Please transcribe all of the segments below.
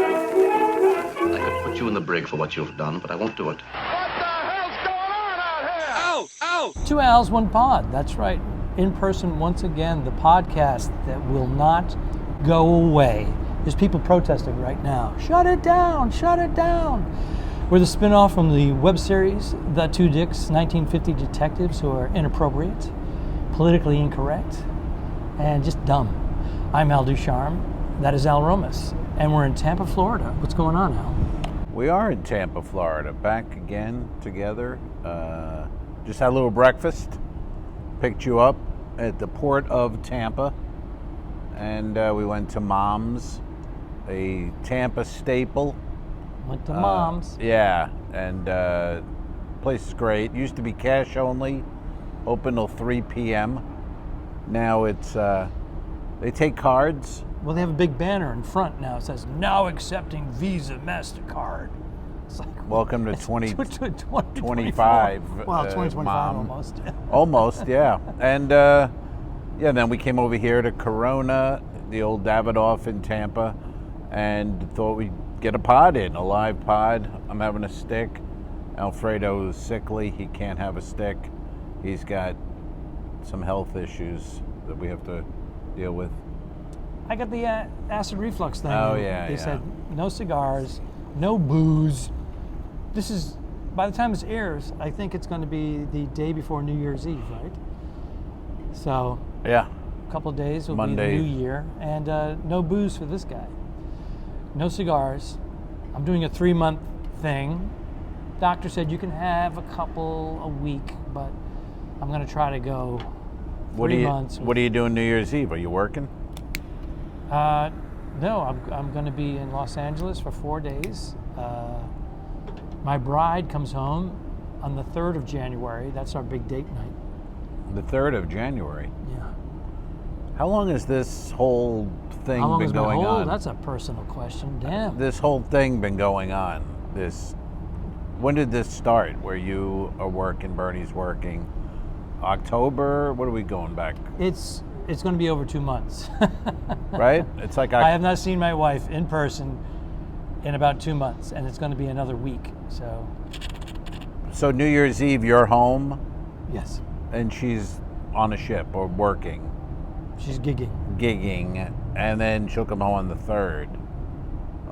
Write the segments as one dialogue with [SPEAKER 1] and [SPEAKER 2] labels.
[SPEAKER 1] I could put you in the brig for what you've done, but I won't do it.
[SPEAKER 2] What the hell's going on out here? Out! Out!
[SPEAKER 3] Two Al's, one pod. That's right. In person once again, the podcast that will not go away. There's people protesting right now. Shut it down! Shut it down! We're the spin-off from the web series, The Two Dicks, 1950 detectives who are inappropriate, politically incorrect, and just dumb. I'm Al Ducharme. That is Al Romas. And we're in Tampa, Florida. What's going on, Al?
[SPEAKER 4] We are in Tampa, Florida, back again together. Just had a little breakfast, picked you up at the port of Tampa, and we went to Mom's, a Tampa staple.
[SPEAKER 3] Went to Mom's.
[SPEAKER 4] Yeah, and place is great. Used to be cash only, open till 3 p.m. Now it's, they take cards.
[SPEAKER 3] Well, they have a big banner in front now. It says, now accepting Visa, MasterCard. It's like,
[SPEAKER 4] Welcome to 2025.
[SPEAKER 3] Well, 2025
[SPEAKER 4] Mom.
[SPEAKER 3] almost.
[SPEAKER 4] Almost, yeah. And then we came over here to Corona, the old Davidoff in Tampa, and thought we'd get a pod in, a live pod. I'm having a stick. Alfredo is sickly. He can't have a stick. He's got some health issues that we have to deal with.
[SPEAKER 3] I got the acid reflux thing.
[SPEAKER 4] Oh, yeah,
[SPEAKER 3] They said no cigars, no booze. This is, by the time this airs, I think it's going to be the day before New Year's Eve, right? So,
[SPEAKER 4] Yeah.
[SPEAKER 3] a couple of days will
[SPEAKER 4] Monday.
[SPEAKER 3] be the New Year. And no booze for this guy. No cigars. I'm doing a 3-month thing. Doctor said you can have a couple a week, but I'm going to try to go 3 months.
[SPEAKER 4] What are you doing New Year's Eve? Are you working?
[SPEAKER 3] No, I'm going to be in Los Angeles for 4 days. My bride comes home on the 3rd of January. That's our big date night.
[SPEAKER 4] The 3rd of January.
[SPEAKER 3] Yeah.
[SPEAKER 4] How long has this whole thing
[SPEAKER 3] How long
[SPEAKER 4] been
[SPEAKER 3] is my
[SPEAKER 4] going
[SPEAKER 3] hold?
[SPEAKER 4] on?
[SPEAKER 3] That's a personal question. Damn.
[SPEAKER 4] This whole thing been going on. When did this start? Where you are working, Bernie's working? October? What are we going back?
[SPEAKER 3] It's going to be over 2 months.
[SPEAKER 4] Right? It's like
[SPEAKER 3] I have not seen my wife in person in about 2 months, and it's going to be another week.
[SPEAKER 4] So New Year's Eve, you're home,
[SPEAKER 3] Yes,
[SPEAKER 4] and she's on a ship or working,
[SPEAKER 3] she's gigging.
[SPEAKER 4] and then she'll come home on the 3rd.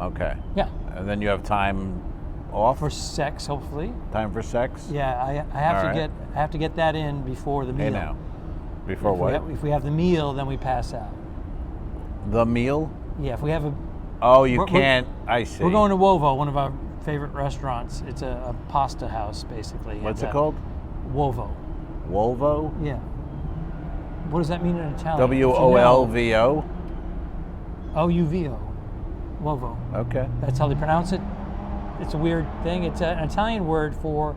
[SPEAKER 4] Okay.
[SPEAKER 3] Yeah,
[SPEAKER 4] And then you have time off?
[SPEAKER 3] for sex, hopefully.
[SPEAKER 4] Time for sex?
[SPEAKER 3] Yeah, I have
[SPEAKER 4] All
[SPEAKER 3] to
[SPEAKER 4] right.
[SPEAKER 3] get that in before the meal.
[SPEAKER 4] Hey now. Before
[SPEAKER 3] If
[SPEAKER 4] what?
[SPEAKER 3] if we have the meal, then we pass out.
[SPEAKER 4] The meal?
[SPEAKER 3] Yeah, if we have a,
[SPEAKER 4] Oh, you
[SPEAKER 3] We're-
[SPEAKER 4] can't. I see.
[SPEAKER 3] we're going to Uovo, one of our favorite restaurants. It's a pasta house, basically.
[SPEAKER 4] What's
[SPEAKER 3] And,
[SPEAKER 4] it called?
[SPEAKER 3] Uovo.
[SPEAKER 4] Wolvo?
[SPEAKER 3] Yeah. What does that mean in Italian?
[SPEAKER 4] WOLVO?
[SPEAKER 3] O-U-V-O. Uovo.
[SPEAKER 4] Okay.
[SPEAKER 3] That's how they pronounce it. It's a weird thing. It's an Italian word for.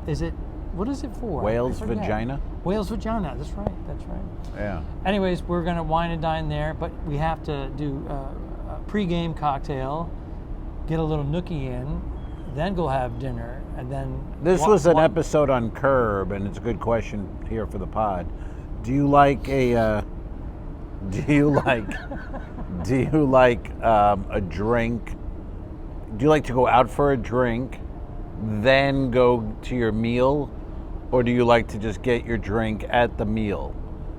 [SPEAKER 3] What is it for?
[SPEAKER 4] Whale's
[SPEAKER 3] I forget.
[SPEAKER 4] vagina?
[SPEAKER 3] Whale's vagina. That's right. That's right.
[SPEAKER 4] Yeah.
[SPEAKER 3] Anyways, we're gonna wine and dine there, but we have to do a pre-game cocktail, get a little nookie in, then go have dinner, and then.
[SPEAKER 4] This was an episode on Curb, and it's a good question here for the pod. Do you like a? Do you like a drink? Do you like to go out for a drink, then go to your meal, or do you like to just get your drink at the meal?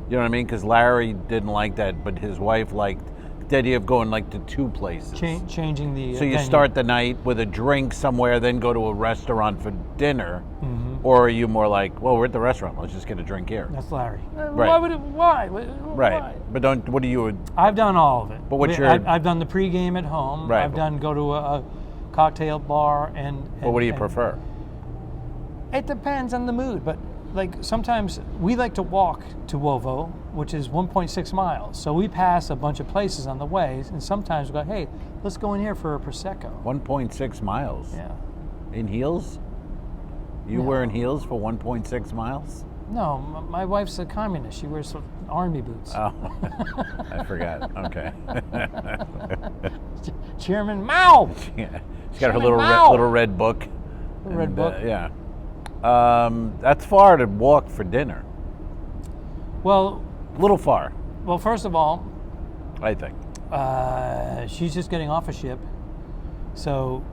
[SPEAKER 4] You know what I mean? Because Larry didn't like that, but his wife liked the idea of going like to two places.
[SPEAKER 3] Changing the.
[SPEAKER 4] So you
[SPEAKER 3] venue.
[SPEAKER 4] start the night with a drink somewhere, then go to a restaurant for dinner,
[SPEAKER 3] Mm-hmm.
[SPEAKER 4] or are you more like, well, we're at the restaurant, let's just get a drink here?
[SPEAKER 3] That's Larry.
[SPEAKER 4] Right.
[SPEAKER 3] Why would it? Why?
[SPEAKER 4] Right.
[SPEAKER 3] Why?
[SPEAKER 4] But what do you?
[SPEAKER 3] I've done all of it.
[SPEAKER 4] But what's your-
[SPEAKER 3] I've done the pre-game at home.
[SPEAKER 4] Right.
[SPEAKER 3] I've done go to a cocktail bar and.
[SPEAKER 4] Well, what do you
[SPEAKER 3] and-
[SPEAKER 4] prefer?
[SPEAKER 3] It depends on the mood, but like sometimes we like to walk to Uovo, which is 1.6 miles. So we pass a bunch of places on the way, and sometimes we go, hey, let's go in here for a Prosecco.
[SPEAKER 4] 1.6 miles.
[SPEAKER 3] Yeah.
[SPEAKER 4] In heels? You
[SPEAKER 3] No.
[SPEAKER 4] wearing heels for 1.6 miles?
[SPEAKER 3] No, my wife's a communist. She wears army boots.
[SPEAKER 4] Oh, I forgot. Okay.
[SPEAKER 3] Chairman Mao!
[SPEAKER 4] Yeah. She's got her
[SPEAKER 3] Chairman
[SPEAKER 4] little
[SPEAKER 3] Mao!
[SPEAKER 4] little red book.
[SPEAKER 3] The red book.
[SPEAKER 4] Yeah. That's far to walk for dinner.
[SPEAKER 3] Well,
[SPEAKER 4] A little far.
[SPEAKER 3] Well, first of all,
[SPEAKER 4] I think.
[SPEAKER 3] she's just getting off a ship, so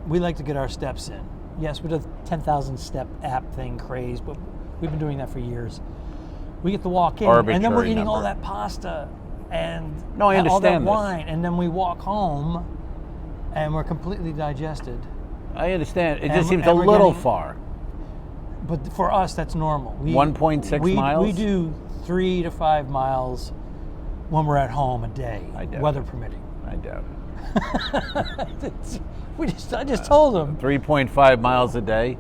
[SPEAKER 3] we like to get our steps in. Yes, we do the 10,000 step app thing craze, but we've been doing that for years. We get to walk in, and then we're eating all that pasta and
[SPEAKER 4] No, I
[SPEAKER 3] all that
[SPEAKER 4] understand this.
[SPEAKER 3] wine, and then we walk home, and we're completely digested.
[SPEAKER 4] I understand. It
[SPEAKER 3] And
[SPEAKER 4] just seems
[SPEAKER 3] we're-
[SPEAKER 4] a
[SPEAKER 3] and we're
[SPEAKER 4] little
[SPEAKER 3] getting-
[SPEAKER 4] far.
[SPEAKER 3] But for us, that's normal.
[SPEAKER 4] 1.6 miles?
[SPEAKER 3] We do 3 to 5 miles when we're at home a day,
[SPEAKER 4] I doubt
[SPEAKER 3] weather
[SPEAKER 4] it.
[SPEAKER 3] permitting.
[SPEAKER 4] I doubt it.
[SPEAKER 3] I just told them.
[SPEAKER 4] 3.5 miles a day?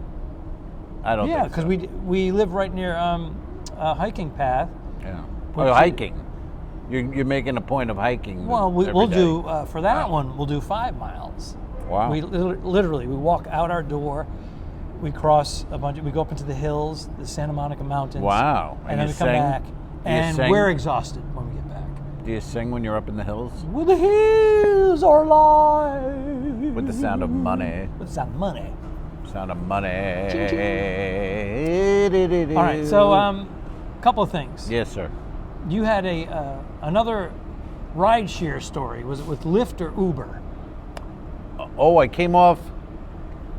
[SPEAKER 4] I don't
[SPEAKER 3] Yeah,
[SPEAKER 4] think
[SPEAKER 3] because
[SPEAKER 4] so.
[SPEAKER 3] we live right near a hiking path.
[SPEAKER 4] Yeah.
[SPEAKER 3] Which
[SPEAKER 4] Oh,
[SPEAKER 3] is-
[SPEAKER 4] hiking. You're making a point of hiking.
[SPEAKER 3] Well,
[SPEAKER 4] every
[SPEAKER 3] we'll
[SPEAKER 4] day.
[SPEAKER 3] do for that
[SPEAKER 4] Wow.
[SPEAKER 3] one. We'll do 5 miles.
[SPEAKER 4] Wow.
[SPEAKER 3] We literally we walk out our door, we cross a bunch. We go up into the hills, the Santa Monica Mountains.
[SPEAKER 4] Wow.
[SPEAKER 3] And then
[SPEAKER 4] you
[SPEAKER 3] we come
[SPEAKER 4] sing?
[SPEAKER 3] back,
[SPEAKER 4] Do you
[SPEAKER 3] and
[SPEAKER 4] sing?
[SPEAKER 3] we're exhausted when we get back.
[SPEAKER 4] Do you sing when you're up in the hills?
[SPEAKER 3] Well, the hills are alive
[SPEAKER 4] With the sound of money.
[SPEAKER 3] With the sound of money.
[SPEAKER 4] Sound of money.
[SPEAKER 3] All right, so couple of things.
[SPEAKER 4] Yes, sir.
[SPEAKER 3] You had another rideshare story. Was it with Lyft or Uber?
[SPEAKER 4] Oh, I came off.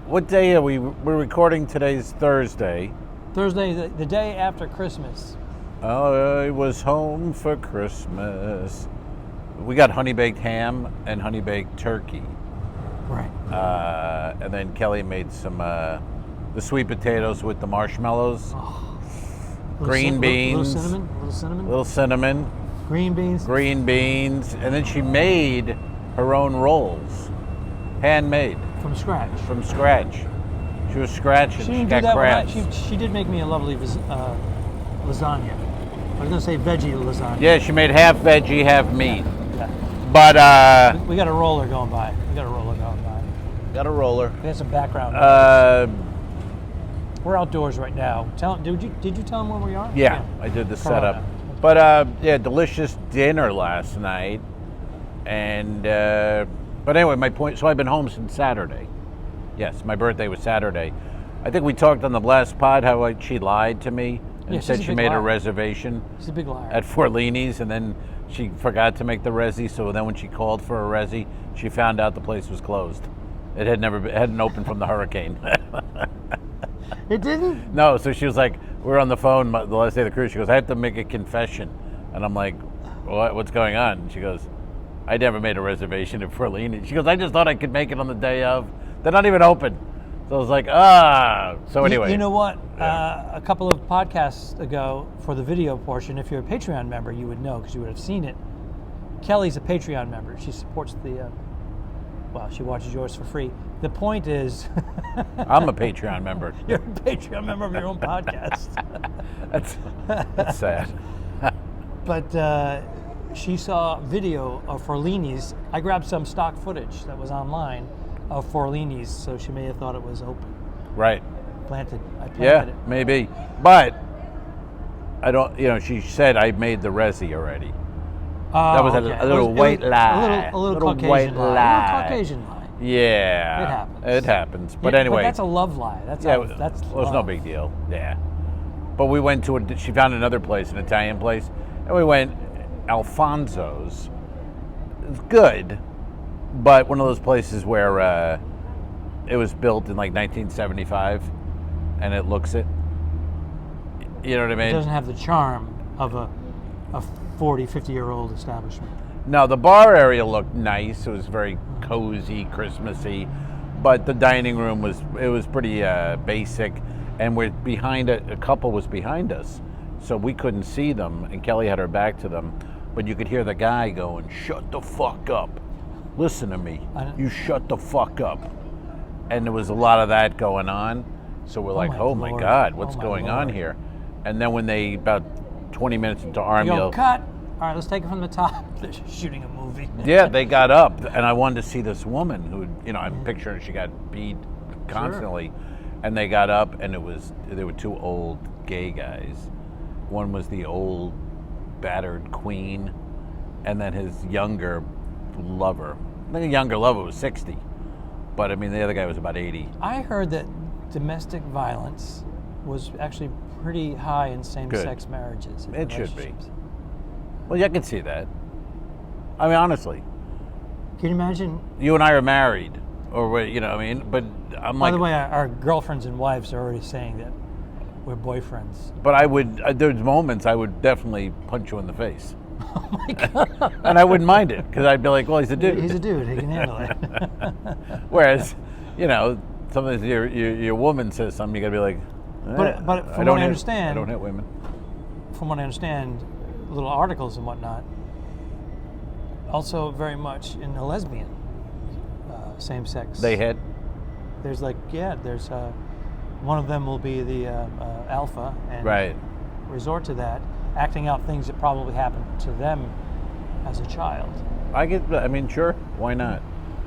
[SPEAKER 4] What day are we? We're recording today's Thursday.
[SPEAKER 3] Thursday, the day after Christmas.
[SPEAKER 4] I was home for Christmas. We got honey baked ham and honey baked turkey.
[SPEAKER 3] Right.
[SPEAKER 4] And then Kelly made some the sweet potatoes with the marshmallows, green beans,
[SPEAKER 3] Little cinnamon. Green beans.
[SPEAKER 4] green beans, and then she made her own rolls, handmade
[SPEAKER 3] From scratch.
[SPEAKER 4] from scratch. She was scratching.
[SPEAKER 3] She
[SPEAKER 4] She,
[SPEAKER 3] didn't do
[SPEAKER 4] got
[SPEAKER 3] that
[SPEAKER 4] crabs.
[SPEAKER 3] when she did make me a lovely lasagna. I was going to say veggie lasagna.
[SPEAKER 4] Yeah, she made half veggie, half meat.
[SPEAKER 3] Yeah.
[SPEAKER 4] But
[SPEAKER 3] We got a roller going by.
[SPEAKER 4] got a roller.
[SPEAKER 3] We had some background. We're outdoors right now. Did you tell them where we are?
[SPEAKER 4] Yeah, I did the
[SPEAKER 3] Corona.
[SPEAKER 4] setup. But yeah, delicious dinner last night. And but anyway, my point. So I've been home since Saturday. Yes, my birthday was Saturday. I think we talked on the last pod how she lied to me and
[SPEAKER 3] Yeah, she's
[SPEAKER 4] said
[SPEAKER 3] a
[SPEAKER 4] she
[SPEAKER 3] big
[SPEAKER 4] made a
[SPEAKER 3] liar.
[SPEAKER 4] reservation
[SPEAKER 3] She's a big liar.
[SPEAKER 4] at Forlini's, and then she forgot to make the resi. So then when she called for a resi, she found out the place was closed. It hadn't opened from the hurricane.
[SPEAKER 3] It didn't?
[SPEAKER 4] No, so she was like, we're on the phone the last day of the cruise. She goes, I have to make a confession. And I'm like, what's going on? And she goes, I never made a reservation at Forlini. She goes, I just thought I could make it on the day of. They're not even open. So I was like, So anyway.
[SPEAKER 3] You know what?
[SPEAKER 4] Yeah.
[SPEAKER 3] A couple of podcasts ago, for the video portion, if you're a Patreon member, you would know because you would have seen it. Kelly's a Patreon member. She supports the, she watches yours for free. The point is,
[SPEAKER 4] I'm a Patreon member.
[SPEAKER 3] you're a Patreon member of your own podcast.
[SPEAKER 4] That's sad.
[SPEAKER 3] But she saw video of Forlini's. I grabbed some stock footage that was online of Forlini's, so she may have thought it was open.
[SPEAKER 4] Right.
[SPEAKER 3] I planted
[SPEAKER 4] Yeah,
[SPEAKER 3] it.
[SPEAKER 4] maybe. But I don't, she said I made the resi already. That was
[SPEAKER 3] okay.
[SPEAKER 4] a little white lie.
[SPEAKER 3] A little
[SPEAKER 4] Little
[SPEAKER 3] Caucasian
[SPEAKER 4] white
[SPEAKER 3] lie. A
[SPEAKER 4] lie.
[SPEAKER 3] little Caucasian lie.
[SPEAKER 4] Yeah.
[SPEAKER 3] It happens.
[SPEAKER 4] It happens. But
[SPEAKER 3] Yeah,
[SPEAKER 4] anyway.
[SPEAKER 3] But that's a love lie. That's
[SPEAKER 4] yeah,
[SPEAKER 3] that's
[SPEAKER 4] well, it's no
[SPEAKER 3] love.
[SPEAKER 4] big deal. Yeah. But we went to she found another place, an Italian place, and we went Alfonso's. It's good, but one of those places where it was built in like 1975, and it looks it. You know what I mean?
[SPEAKER 3] It doesn't have the charm of a 40, 50-year-old establishment.
[SPEAKER 4] No, the bar area looked nice. It was very cozy, Christmassy, but the dining room was pretty basic, and we're behind a couple was behind us, so we couldn't see them, and Kelly had her back to them, but you could hear the guy going, "Shut the fuck up! Listen to me. You shut the fuck up!" And there was a lot of that going on, so we're like, "Oh my
[SPEAKER 3] Lord.
[SPEAKER 4] God, what's
[SPEAKER 3] Oh my
[SPEAKER 4] going on
[SPEAKER 3] Lord.
[SPEAKER 4] here?" And then when they about 20 minutes into
[SPEAKER 3] You
[SPEAKER 4] Army,
[SPEAKER 3] go, cut. All right, let's take it from the top. They're shooting a movie.
[SPEAKER 4] yeah, they got up, and I wanted to see this woman who, I'm picturing she got beat constantly, and they got up, and there were two old gay guys. One was the old battered queen, and then his younger lover. I think the younger lover was 60, but I mean the other guy was about 80.
[SPEAKER 3] I heard that domestic violence was actually pretty high in same-sex marriages. and
[SPEAKER 4] It should be.
[SPEAKER 3] relationships.
[SPEAKER 4] Well, yeah, I can see that. I mean, honestly,
[SPEAKER 3] Can you imagine?
[SPEAKER 4] you and I are married, or you know, what I mean, but I'm
[SPEAKER 3] By
[SPEAKER 4] like,
[SPEAKER 3] the way, our girlfriends and wives are already saying that we're boyfriends.
[SPEAKER 4] but I would. There's moments I would definitely punch you in the face,
[SPEAKER 3] Oh my God.
[SPEAKER 4] and I wouldn't mind it because I'd be like, well, he's a dude.
[SPEAKER 3] He's a dude. He can handle it.
[SPEAKER 4] Whereas, you know, sometimes your woman says something, you gotta be like,
[SPEAKER 3] But from
[SPEAKER 4] I don't
[SPEAKER 3] what I
[SPEAKER 4] hit-
[SPEAKER 3] understand,
[SPEAKER 4] I don't hit women.
[SPEAKER 3] from what I understand, little articles and whatnot, also very much in the lesbian, same-sex.
[SPEAKER 4] They hit.
[SPEAKER 3] There's one of them will be the alpha and
[SPEAKER 4] Right.
[SPEAKER 3] resort to that, acting out things that probably happened to them as a child.
[SPEAKER 4] I mean, sure. Why not?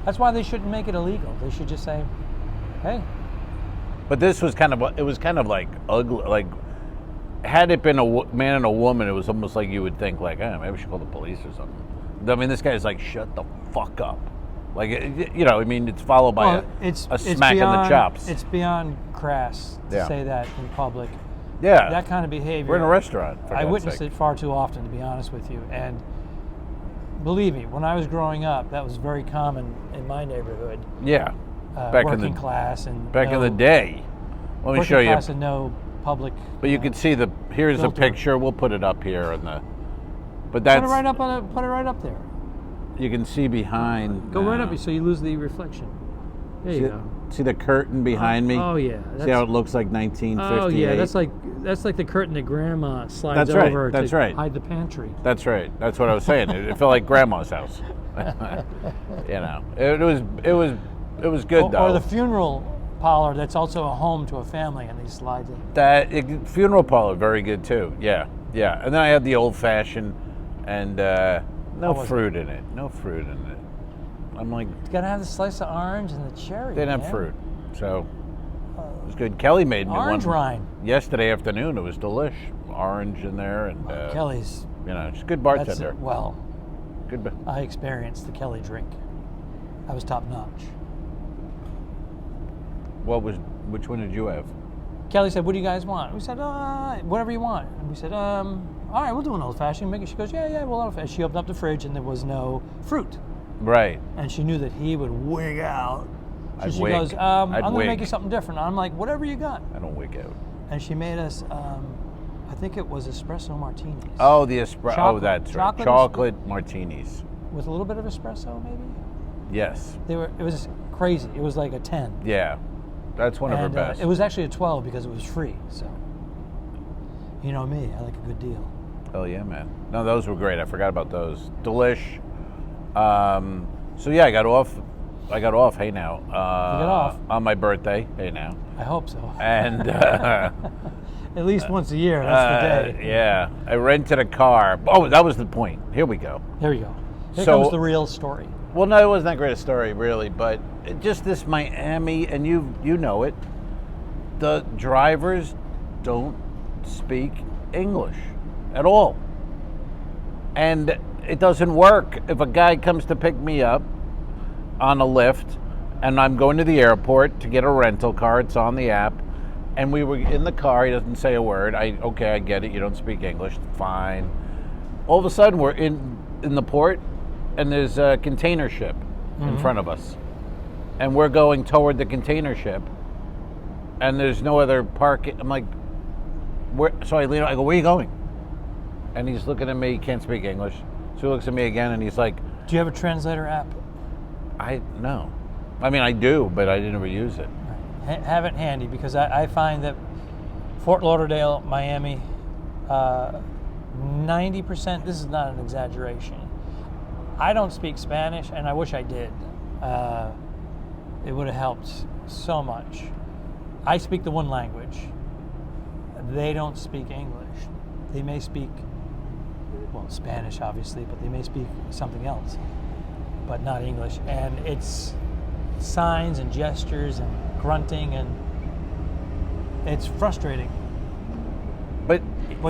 [SPEAKER 3] That's why they shouldn't make it illegal. They should just say, hey,
[SPEAKER 4] But this was kind of like ugly. Like, had it been a man and a woman, it was almost like you would think like, maybe we should call the police or something. I mean, this guy's like, shut the fuck up. Like, you know, I mean, it's followed by a smack in the chops.
[SPEAKER 3] It's beyond crass to say that in public.
[SPEAKER 4] Yeah.
[SPEAKER 3] That kind of behavior.
[SPEAKER 4] We're in a restaurant. For
[SPEAKER 3] I
[SPEAKER 4] God's
[SPEAKER 3] witnessed
[SPEAKER 4] sake.
[SPEAKER 3] it far too often, to be honest with you. And believe me, when I was growing up, that was very common in my neighborhood.
[SPEAKER 4] Yeah.
[SPEAKER 3] Working class and
[SPEAKER 4] back in the day. Let me show
[SPEAKER 3] working
[SPEAKER 4] you.
[SPEAKER 3] class and no public.
[SPEAKER 4] But you can see here's
[SPEAKER 3] filter.
[SPEAKER 4] a picture. We'll put it up here but that's
[SPEAKER 3] Put it right up put it right up there.
[SPEAKER 4] you can see behind.
[SPEAKER 3] Go right up so you lose the reflection. There you go.
[SPEAKER 4] See the curtain behind me?
[SPEAKER 3] Oh yeah.
[SPEAKER 4] See how it looks like 1958?
[SPEAKER 3] Oh yeah, that's like the curtain that Grandma slides
[SPEAKER 4] That's right,
[SPEAKER 3] over
[SPEAKER 4] that's
[SPEAKER 3] to
[SPEAKER 4] right.
[SPEAKER 3] hide the pantry.
[SPEAKER 4] That's right. That's what I was saying. It felt like Grandma's house. You know, it was good though.
[SPEAKER 3] Or the funeral parlor that's also a home to a family, and he slides in.
[SPEAKER 4] Funeral parlor, very good too. Yeah, yeah. And then I had the old fashioned, and no fruit in it. No fruit in it. I'm like,
[SPEAKER 3] You gotta have the slice of orange and the cherry.
[SPEAKER 4] they didn't have
[SPEAKER 3] man.
[SPEAKER 4] fruit, so it was good. Kelly made me
[SPEAKER 3] Orange
[SPEAKER 4] one
[SPEAKER 3] rind.
[SPEAKER 4] yesterday afternoon. It was delish. Orange in there, and
[SPEAKER 3] Kelly's.
[SPEAKER 4] you know, she's a good
[SPEAKER 3] That's
[SPEAKER 4] bartender.
[SPEAKER 3] well,
[SPEAKER 4] Good.
[SPEAKER 3] I experienced the Kelly drink. I was top notch.
[SPEAKER 4] Which one did you have?
[SPEAKER 3] Kelly said, "What do you guys want?" We said, "Whatever you want." And we said, "All right, we'll do an old fashioned." She goes, "Yeah, we'll old fashioned." She opened up the fridge and there was no fruit,
[SPEAKER 4] Right.
[SPEAKER 3] and she knew that he would wig out. So
[SPEAKER 4] I'd
[SPEAKER 3] she
[SPEAKER 4] wig.
[SPEAKER 3] goes, "I'm
[SPEAKER 4] I'd
[SPEAKER 3] gonna
[SPEAKER 4] wig.
[SPEAKER 3] make you something different." I'm like, "Whatever you got."
[SPEAKER 4] I don't wig out.
[SPEAKER 3] And she made us, I think it was espresso martinis.
[SPEAKER 4] Oh, the espresso. Oh,
[SPEAKER 3] Chocolate-
[SPEAKER 4] that's right.
[SPEAKER 3] chocolate
[SPEAKER 4] Chocolate martinis.
[SPEAKER 3] With a little bit of espresso, maybe.
[SPEAKER 4] Yes.
[SPEAKER 3] It was crazy. It was like a 10.
[SPEAKER 4] Yeah. That's one of her
[SPEAKER 3] And
[SPEAKER 4] best.
[SPEAKER 3] it was actually a 12 because it was free. So, you know me, I like a good deal.
[SPEAKER 4] Oh yeah, man. No, those were great. I forgot about those. Delish. So yeah, I got off. Hey now.
[SPEAKER 3] got off?
[SPEAKER 4] On my birthday. Hey now.
[SPEAKER 3] I hope so.
[SPEAKER 4] And
[SPEAKER 3] At least once a year. That's the day.
[SPEAKER 4] yeah, I rented a car. Oh, that was the point. Here we go.
[SPEAKER 3] There you go. Here
[SPEAKER 4] So-
[SPEAKER 3] comes the real story.
[SPEAKER 4] Well, no, it wasn't that great a story, really, but just this Miami, and you know it. The drivers don't speak English at all, and it doesn't work. If a guy comes to pick me up on a Lyft, and I'm going to the airport to get a rental car, it's on the app, and we were in the car. He doesn't say a word. I get it. You don't speak English. Fine. All of a sudden, we're in the port. And there's a container ship in front of us. And we're going toward the container ship. And there's no other parking. I'm like, where? So I lean out, I go, where are you going? And he's looking at me, he can't speak English. So he looks at me again and he's like,
[SPEAKER 3] Do you have a translator app?
[SPEAKER 4] No. I mean, I do, but I didn't ever use it.
[SPEAKER 3] Have it handy because I find that Fort Lauderdale, Miami, 90%, this is not an exaggeration. I don't speak Spanish, and I wish I did. It would have helped so much. I speak the one language. They don't speak English. They may speak, well, Spanish, obviously, but they may speak something else, but not English. And it's signs and gestures and grunting, and it's frustrating.
[SPEAKER 4] But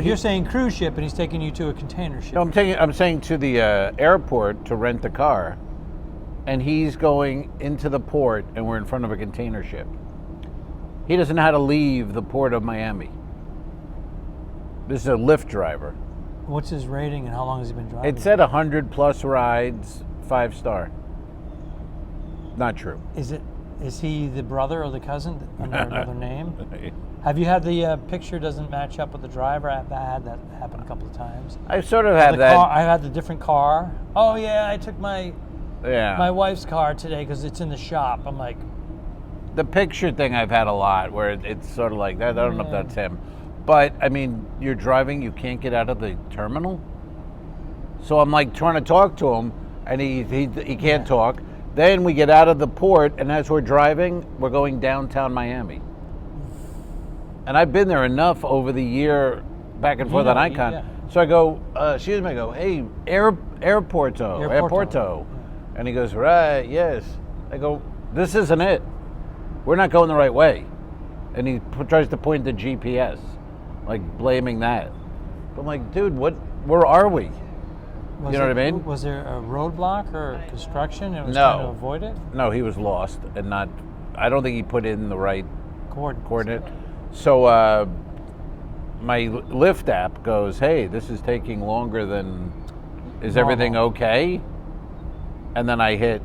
[SPEAKER 3] You're saying cruise ship, and he's taking you to a container ship.
[SPEAKER 4] no, I'm saying to the airport to rent the car, and he's going into the port, and we're in front of a container ship. He doesn't know how to leave the port of Miami. This is a Lyft driver.
[SPEAKER 3] What's his rating and how long has he been driving?
[SPEAKER 4] It said 100 plus rides, 5-star. Not true.
[SPEAKER 3] Is he the brother or the cousin under another name? Have you had the picture doesn't match up with the driver? I've had that happen a couple of times.
[SPEAKER 4] I sort of had that.
[SPEAKER 3] I had the different car. Oh yeah, I took my wife's car today because it's in the shop. I'm like,
[SPEAKER 4] the picture thing I've had a lot where it's sort of like that. I don't know if that's him, but I mean, you're driving, you can't get out of the terminal. So I'm like trying to talk to him, and he can't talk. Then we get out of the port, and as we're driving, we're going downtown Miami. And I've been there enough over the year, back and forth on Icon.
[SPEAKER 3] Yeah.
[SPEAKER 4] So I go, excuse me, I go, hey, Airporto. And he goes, right, yes. I go, this isn't it. We're not going the right way. And he tries to point the GPS, like blaming that. But I'm like, dude, where are we? You know what I mean?
[SPEAKER 3] Was there a roadblock or construction and was
[SPEAKER 4] No.
[SPEAKER 3] trying to avoid it?
[SPEAKER 4] No, he was lost and I don't think he put in the right coordinate. So my Lyft app goes, hey, this is taking longer than, is everything okay? And then I hit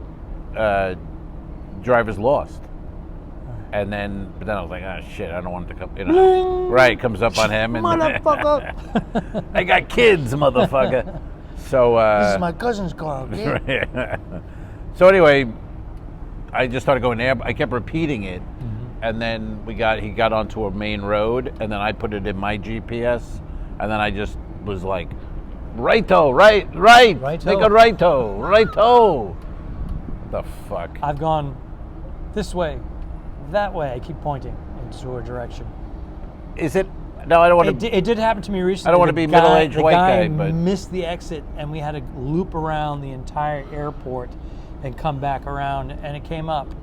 [SPEAKER 4] driver's lost. And then I was like, oh shit, I don't want it to come, right, comes up on him. And
[SPEAKER 3] Motherfucker.
[SPEAKER 4] I got kids, motherfucker. So
[SPEAKER 3] This is my cousin's car, okay?
[SPEAKER 4] So anyway, I just started going there. I kept repeating it. And then he got onto a main road, and then I put it in my GPS, and then I just was like, righto, right, make a righto. The fuck?
[SPEAKER 3] I've gone this way, that way. I keep pointing into a direction.
[SPEAKER 4] Is it? No, I don't want to.
[SPEAKER 3] It did happen to me recently.
[SPEAKER 4] I don't want to be middle-aged white guy, but
[SPEAKER 3] missed the exit, and we had to loop around the entire airport and come back around, and it came up.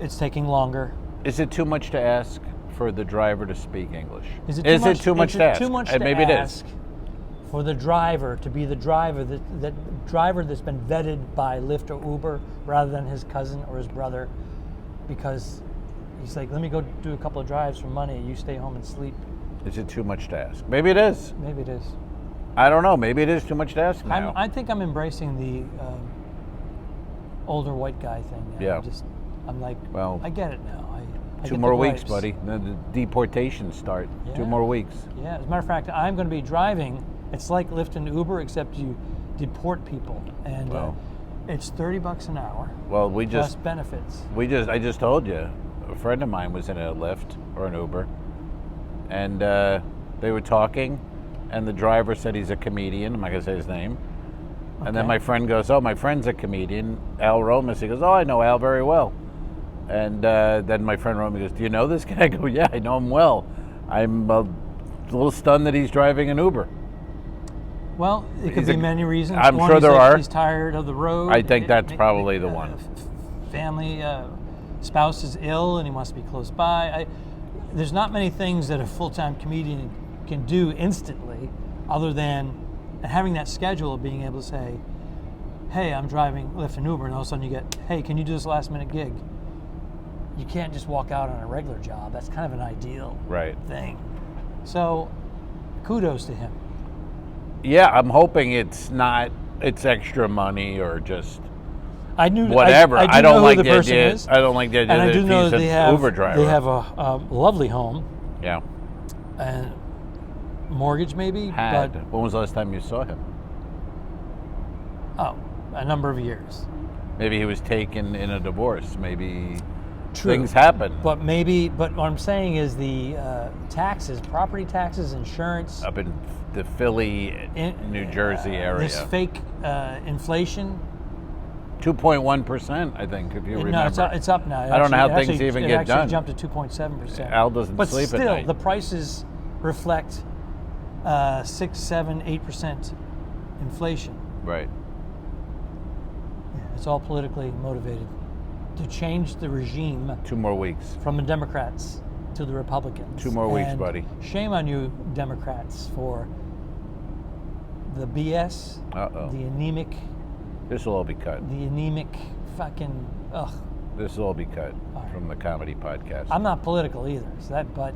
[SPEAKER 3] It's taking longer.
[SPEAKER 4] Is it too much to ask for the driver to speak English?
[SPEAKER 3] Is it
[SPEAKER 4] too much to ask?
[SPEAKER 3] Too much
[SPEAKER 4] and
[SPEAKER 3] to
[SPEAKER 4] maybe
[SPEAKER 3] ask
[SPEAKER 4] it is.
[SPEAKER 3] For the driver to be the driver that driver that's been vetted by Lyft or Uber rather than his cousin or his brother, because he's like, let me go do a couple of drives for money. You stay home and sleep.
[SPEAKER 4] Is it too much to ask? Maybe it is.
[SPEAKER 3] Maybe it is.
[SPEAKER 4] I don't know. Maybe it is too much to ask now.
[SPEAKER 3] I think I'm embracing the older white guy thing.
[SPEAKER 4] Yeah.
[SPEAKER 3] I'm like,
[SPEAKER 4] well,
[SPEAKER 3] I get it now. I
[SPEAKER 4] 2 more weeks, buddy. Then the deportations start.
[SPEAKER 3] Yeah.
[SPEAKER 4] 2 more weeks.
[SPEAKER 3] Yeah. As a matter of fact, I'm going to be driving. It's like Lyft and Uber, except you deport people, and it's $30 an hour.
[SPEAKER 4] Well,
[SPEAKER 3] plus benefits.
[SPEAKER 4] I just told you, a friend of mine was in a Lyft or an Uber, and they were talking, and the driver said he's a comedian. I'm not going to say his name. Okay. And then my friend goes, oh, my friend's a comedian, Al Romas. He goes, oh, I know Al very well. And then my friend Romy goes, do you know this guy? I go, yeah, I know him well. I'm a little stunned that he's driving an Uber.
[SPEAKER 3] Well, it could be many reasons.
[SPEAKER 4] I'm sure there are.
[SPEAKER 3] He's tired of the road.
[SPEAKER 4] I think that's probably the one.
[SPEAKER 3] Family, spouse is ill and he wants to be close by. There's not many things that a full-time comedian can do instantly other than having that schedule of being able to say, hey, I'm driving Lyft and Uber, and all of a sudden you get, hey, can you do this last-minute gig? You can't just walk out on a regular job. That's kind of an ideal thing. So kudos to him.
[SPEAKER 4] Yeah, I'm hoping it's extra money or just
[SPEAKER 3] whatever.
[SPEAKER 4] I don't like the
[SPEAKER 3] idea.
[SPEAKER 4] I don't like the idea
[SPEAKER 3] and I do know that they have
[SPEAKER 4] Uber driver.
[SPEAKER 3] They have a lovely home.
[SPEAKER 4] Yeah.
[SPEAKER 3] And mortgage maybe.
[SPEAKER 4] When
[SPEAKER 3] but
[SPEAKER 4] was the last time you saw him?
[SPEAKER 3] Oh, a number of years.
[SPEAKER 4] Maybe he was taken in a divorce. Maybe
[SPEAKER 3] True.
[SPEAKER 4] Things happen.
[SPEAKER 3] But what I'm saying is the taxes, property taxes, insurance.
[SPEAKER 4] Up in the Philly, New Jersey area.
[SPEAKER 3] This fake inflation.
[SPEAKER 4] 2.1%, I think, if you remember.
[SPEAKER 3] No, it's up now.
[SPEAKER 4] I don't know how things even get done.
[SPEAKER 3] It actually jumped to 2.7%.
[SPEAKER 4] Al doesn't sleep at night.
[SPEAKER 3] But still, the prices reflect 6, 7, 8% inflation.
[SPEAKER 4] Right.
[SPEAKER 3] It's all politically motivated to change the regime.
[SPEAKER 4] 2 more weeks.
[SPEAKER 3] From the Democrats to the Republicans.
[SPEAKER 4] 2 more weeks, buddy.
[SPEAKER 3] Shame on you, Democrats, for the BS, the anemic.
[SPEAKER 4] This will all be cut.
[SPEAKER 3] The anemic fucking, ugh.
[SPEAKER 4] This will all be cut from the comedy podcast.
[SPEAKER 3] I'm not political either, but...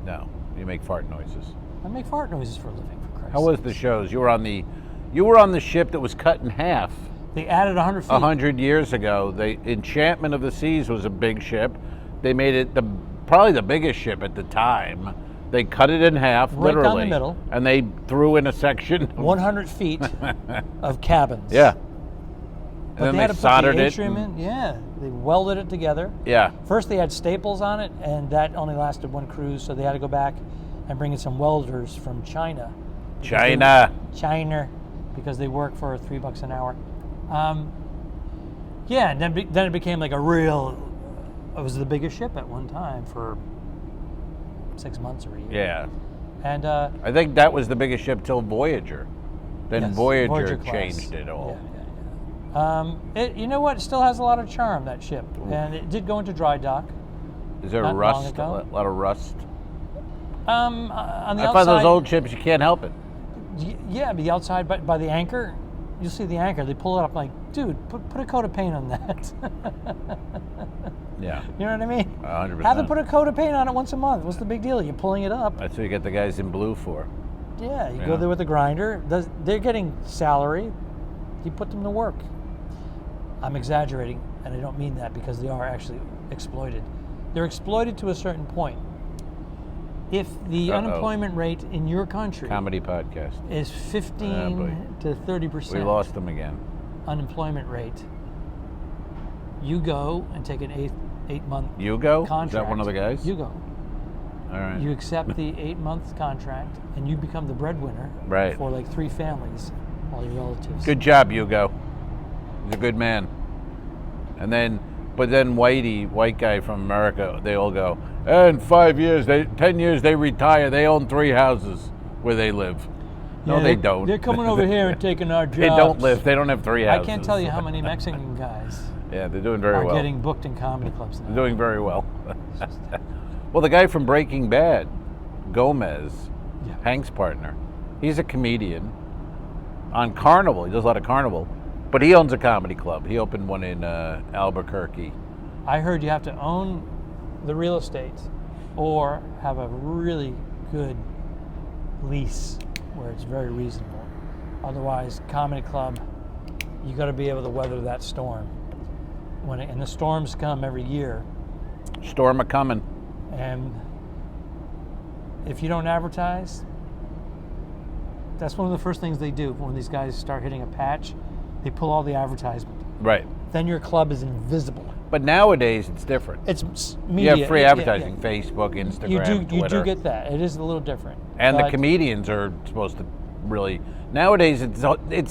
[SPEAKER 4] No, you make fart noises.
[SPEAKER 3] I make fart noises for a living, for
[SPEAKER 4] How was the shows? You were on the ship that was cut in half.
[SPEAKER 3] They added 100 feet.
[SPEAKER 4] 100 years ago. Enchantment of the Seas was a big ship. They made it probably the biggest ship at the time. They cut it in half,
[SPEAKER 3] right
[SPEAKER 4] literally.
[SPEAKER 3] down the middle.
[SPEAKER 4] And they threw in a section.
[SPEAKER 3] 100 feet of cabins.
[SPEAKER 4] Yeah.
[SPEAKER 3] But
[SPEAKER 4] And
[SPEAKER 3] they
[SPEAKER 4] then
[SPEAKER 3] had
[SPEAKER 4] they
[SPEAKER 3] to
[SPEAKER 4] soldered
[SPEAKER 3] put the
[SPEAKER 4] it.
[SPEAKER 3] atrium in. Yeah, they welded it together.
[SPEAKER 4] Yeah.
[SPEAKER 3] First they had staples on it, and that only lasted one cruise, so they had to go back and bring in some welders from China.
[SPEAKER 4] China,
[SPEAKER 3] because they work for $3 an hour. Yeah, and then it became like a real. It was the biggest ship at one time for 6 months or a year.
[SPEAKER 4] Yeah.
[SPEAKER 3] And
[SPEAKER 4] I think that was the biggest ship till Voyager. Then
[SPEAKER 3] yes,
[SPEAKER 4] Voyager
[SPEAKER 3] class.
[SPEAKER 4] changed it all.
[SPEAKER 3] Yeah. You know what? It still has a lot of charm, that ship.
[SPEAKER 4] Oof.
[SPEAKER 3] And it did go into dry dock.
[SPEAKER 4] Is there
[SPEAKER 3] Not
[SPEAKER 4] rust?
[SPEAKER 3] long ago.
[SPEAKER 4] A lot of rust.
[SPEAKER 3] On the
[SPEAKER 4] I
[SPEAKER 3] outside.
[SPEAKER 4] find those old ships, you can't help it.
[SPEAKER 3] Yeah, but the outside by the anchor, you'll see the anchor. They pull it up like, dude, put a coat of paint on that.
[SPEAKER 4] Yeah.
[SPEAKER 3] You know what I mean?
[SPEAKER 4] 100%.
[SPEAKER 3] Have them put a coat of paint on it once a month. What's the big deal? You're pulling it up.
[SPEAKER 4] That's what you get the guys in blue for.
[SPEAKER 3] Yeah, you
[SPEAKER 4] Yeah.
[SPEAKER 3] go there with a grinder. They're getting salary. You put them to work. I'm exaggerating, and I don't mean that because they are actually exploited. They're exploited to a certain point. If the unemployment rate in your country
[SPEAKER 4] Comedy podcast.
[SPEAKER 3] is 15 to 30%,
[SPEAKER 4] We lost them again.
[SPEAKER 3] unemployment rate, you go and take an eight-month
[SPEAKER 4] Hugo?
[SPEAKER 3] contract.
[SPEAKER 4] Is that one of the guys?
[SPEAKER 3] You go.
[SPEAKER 4] All right.
[SPEAKER 3] You accept the 8-month contract, and you become the breadwinner
[SPEAKER 4] Right.
[SPEAKER 3] for like 3 families, all your relatives.
[SPEAKER 4] Good job, Hugo. He's a good man. But then white guy from America, they all go, in 10 years they retire. They own 3 houses where they live. No,
[SPEAKER 3] Yeah,
[SPEAKER 4] they don't.
[SPEAKER 3] They're coming over here and taking our jobs.
[SPEAKER 4] They don't live. They don't have 3
[SPEAKER 3] I
[SPEAKER 4] houses.
[SPEAKER 3] can't tell you how many Mexican guys
[SPEAKER 4] Yeah, they're doing very
[SPEAKER 3] are
[SPEAKER 4] well.
[SPEAKER 3] getting booked in comedy clubs now.
[SPEAKER 4] They're doing very well. Well, the guy from Breaking Bad, Gomez,
[SPEAKER 3] Yeah.
[SPEAKER 4] Hank's partner, he's a comedian on Carnival. He does a lot of Carnival, but he owns a comedy club. He opened one in Albuquerque.
[SPEAKER 3] I heard you have to own the real estate or have a really good lease where it's very reasonable. Otherwise, comedy club, you got to be able to weather that storm. And the storms come every year,
[SPEAKER 4] Storm a-coming.
[SPEAKER 3] and if you don't advertise, that's one of the first things they do when these guys start hitting a patch. They pull all the advertisement.
[SPEAKER 4] Right.
[SPEAKER 3] Then your club is invisible.
[SPEAKER 4] But nowadays, it's different.
[SPEAKER 3] It's media.
[SPEAKER 4] You have free
[SPEAKER 3] Yeah,
[SPEAKER 4] advertising,
[SPEAKER 3] yeah.
[SPEAKER 4] Facebook, Instagram,
[SPEAKER 3] You
[SPEAKER 4] Twitter.
[SPEAKER 3] do get that. It is a little different.
[SPEAKER 4] And the
[SPEAKER 3] But
[SPEAKER 4] comedians are supposed to really... Nowadays, it's